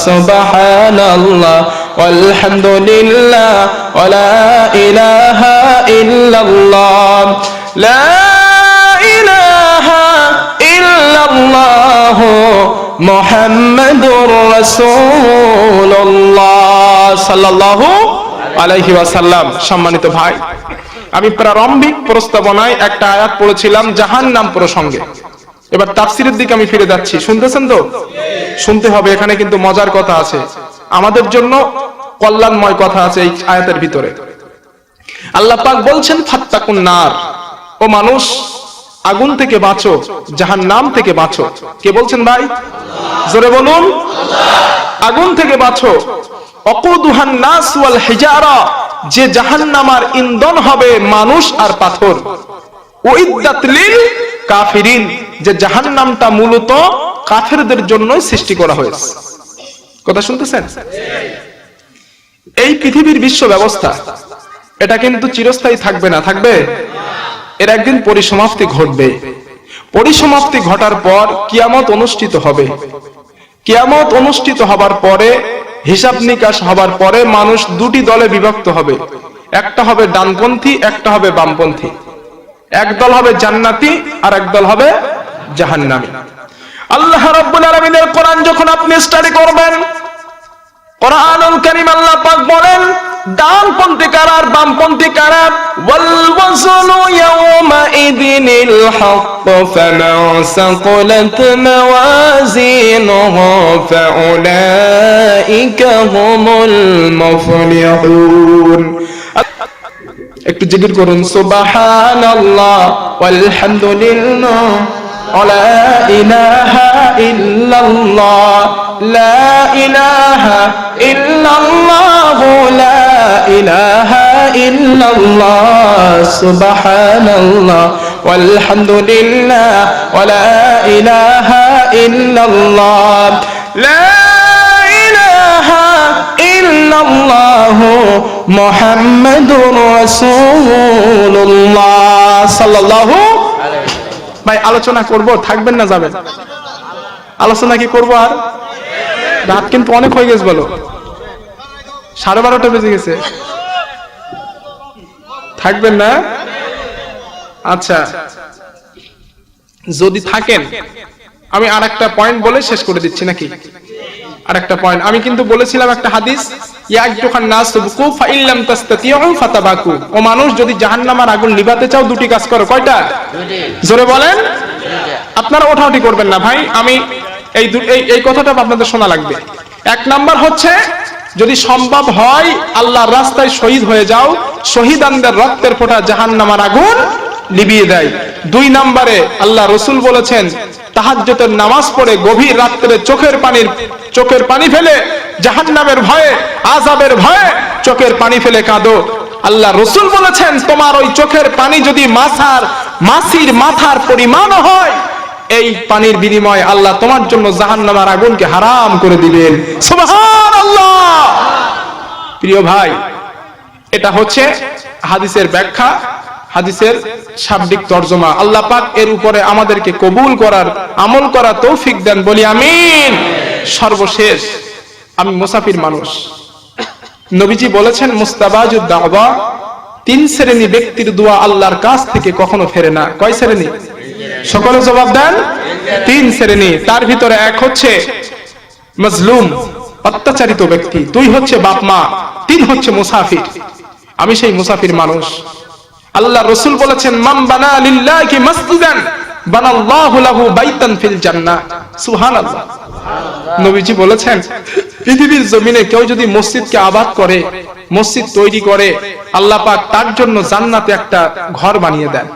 সুবহানাল্লাহ ওয়ালহামদুলিল্লাহ ওয়ালা ইলাহা ইল্লাল্লাহ, লা ইলাহা ইল্লাল্লাহ মুহাম্মাদুর রাসূলুল্লাহ সাল্লাল্লাহু আলাইহি ওয়াসাল্লাম। সম্মানিত ভাই, আমি প্রারম্ভিক প্রস্তাবনায় একটা আয়াত পড়েছিলাম জাহান্নাম প্রসঙ্গে। এবার তাফসীরের দিকে আমি ফিরে যাচ্ছি। শুনতেছেন তো? শুনতে হবে, এখানে কিন্তু মজার কথা আছে, আমাদের জন্য কল্যাণময় কথা আছে এই আয়াতের ভিতরে। আল্লাহ পাক বলছেন ফাত্তাকুন নার, ও মানুষ আগুন থেকে বাঁচো, জাহান্নাম থেকে বাঁচো। কে বলছেন ভাই? জোরে বলুন। আগুন থেকে বাঁচো। ওয়াকুদুহান নাস ওয়াল হিজারা, যে জাহান্নামার ইন্ধন হবে মানুষ আর পাথর। উইদ্দাত লিল কাফিরিন, যে জাহান্নামটা মূলত কাফেরদের জন্যই সৃষ্টি করা হয়েছে। কথা শুনতেছেন? এই পৃথিবীর বিশ্ব ব্যবস্থা, এটা কিন্তু চিরস্থায়ী থাকবে না, থাকবে? এর একদিন পরিসমাপ্তি ঘটবে। পরিসমাপ্তি ঘটার পর কিয়ামত অনুষ্ঠিত হবে। কিয়ামত অনুষ্ঠিত হবার পরে, হিসাব নিকাশ হবার পরে মানুষ দুটি দলে বিভক্ত হবে। একটা হবে ডানপন্থী, একটা হবে বামপন্থী। এক দল হবে জান্নাতি, আর এক দল হবে জাহান্নামী। আল্লাহ রাব্বুল আলামিনের কোরআন যখন আপনি স্টাডি করবেন, কোরআনুল কারীম আল্লাহ পাক বলেন ডানপন্থী কারা আর বামপন্থী কারা। ওয়াল ওয়াজনু ইয়াওমা ইদিনিল হক ফামান সাকুলাত মাওয়াজিনুহু ফাউলাইকা হুমুল মুফলিহুন। একটু জিকির করুন, সুবহানাল্লাহ ওয়ালহামদুলিল্লাহ ওয়ালা ইলাহা ইল্লাল্লাহ, লা ইলাহা ইল্লাল্লাহ, লা ইলাহা ইল্লাল্লাহ, সুবহানাল্লাহ ওয়ালহামদুলিল্লাহ ওয়ালা ইলাহা ইল্লাল্লাহ, লা ইলাহা ইল্লাল্লাহ মুহাম্মাদুর রাসূলুল্লাহ সাল্লাল্লাহু আলাইহি। ভাই আলোচনা করব, থাকবেন না যাবেন? আলোচনা কি করব? আর রাত কিন্তু অনেক হয়ে গেছে, বলো 12:30 বেজে গেছে। থাকবেন না? আচ্ছা, যদি থাকেন আমি আর একটা পয়েন্ট বলে শেষ করে দিচ্ছি নাকি? আর একটা পয়েন্ট আমি কিন্তু বলেছিলাম একটা হাদিস, ইয়াকদুখান নাস তুবকু ফাইল্লাম তাস্তাতিউ ফাতাবাকু। ও মানুষ, যদি জাহান্নামের আগুন নিভাতে চাও দুটি কাজ করো। কয়টা? জোরে বলেন। আপনারা ওঠাউঠি করবেন না ভাই, আমি এই কথাটা আপনাদের শোনা লাগবে। 1 নাম্বার হচ্ছে, যদি সম্ভব হয় আল্লাহর রাস্তায় শহীদ হয়ে যাও, শহীদানদের রক্তের ফোঁটা জাহান্নামের আগুন লিবিয়ে দেয়। 2 নম্বরে আল্লাহ রসুল বলেছেন তাহাজ্জুদের নামাজ পড়ে গভীর রাত্রে চোখের পানি ফেলে জাহান্নামের ভয়ে, আযাবের ভয়ে চোখের পানি ফেলে কাঁদো। আল্লাহ রসুল বলেছেন তোমার ওই চোখের পানি যদি মাছির মাথার পরিমাণও হয়, এই পানির বিনিময়ে আল্লাহ তোমার জন্য জাহান্নামের আগুনকে হারাম করে দিবেন। সুবহানাল্লাহ। প্রিয় ভাই, এটা হচ্ছে হাদিসের ব্যাখ্যা, হাদিসের শাব্দিক তরজমা। আল্লাহ পাক এর উপরে আমাদেরকে কবুল করার, আমল করার তৌফিক দেন, বলি আমিন। সর্বশেষ, আমি মুসাফির মানুষ। নবীজি বলেছেন মুস্তাবাজুদ দাওয়া, 3 শ্রেণী ব্যক্তির দোয়া আল্লাহর কাছ থেকে কখনো ফেরে না। কয় শ্রেণী? সকলে জবাব দেন। 3 শ্রেণী। তার ভিতরে 1 হচ্ছে মাজলুম, অত্যাচারিত ব্যক্তি, 2 হচ্ছে বাপ মা, 3 হচ্ছে মুসাফির। আমি সেই মুসাফির মানুষ। আল্লাহ রসুল বলেছেন মান বানা লিল্লাহি মাসজিদান বানাল্লাহু লাহু বাইতান ফিল জান্নাহ। সুবহানাল্লাহ। নবীজি বলেছেন পৃথিবীর জমিনে কেউ যদি মসজিদকে আবাদ করে, মসজিদ তৈরি করে, আল্লাহ পাক তার জন্য জান্নাতে একটা ঘর বানিয়ে দেন।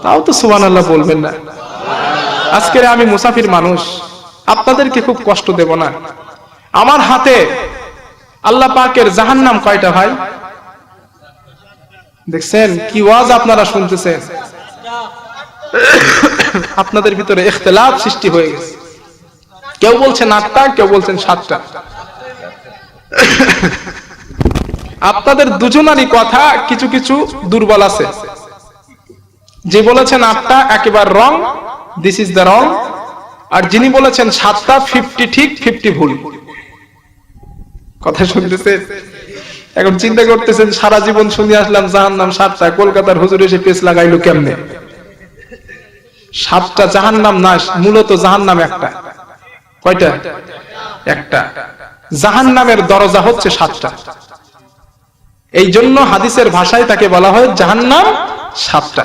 তাও তো সুবহানাল্লাহ বলবেন না? আজকে আমি মুসাফির মানুষ, আপনাদেরকে খুব কষ্ট দেব না। আমার হাতে আল্লাহ পাকের জাহান্নাম কয়টা ভাই? দেখছেন কি ওয়াজ আপনারা শুনতেছেন? আপনাদের ভিতরে ইখতিলাফ সৃষ্টি হয়ে গেছে। কেউ বলছেন 8টা, কেউ বলছেন 7টা। আপনাদের দুজনারই কথা কিছু কিছু দুর্বল আছে। যে বলেছেন 8টা একেবারে রং, দিস ইজ দ্য রং। আর যিনি বলেছেন 7টা, 50 ঠিক 50 ভুল। কথা শুনতেছেন? এখন চিন্তা করতেছেন সারা জীবন শুনে আসলাম জাহান্নাম 7টা, কলকাতার হুজুর এসে পেছ লাগাইলো কেমনে? 7টা জাহান্নাম না, মূলত জাহান্নাম একটা। কয়টা? একটা। জাহান্নামের দরজা হচ্ছে 7টা। এই জন্য হাদিসের ভাষায় তাকে বলা হয় জাহান্নাম 7টা।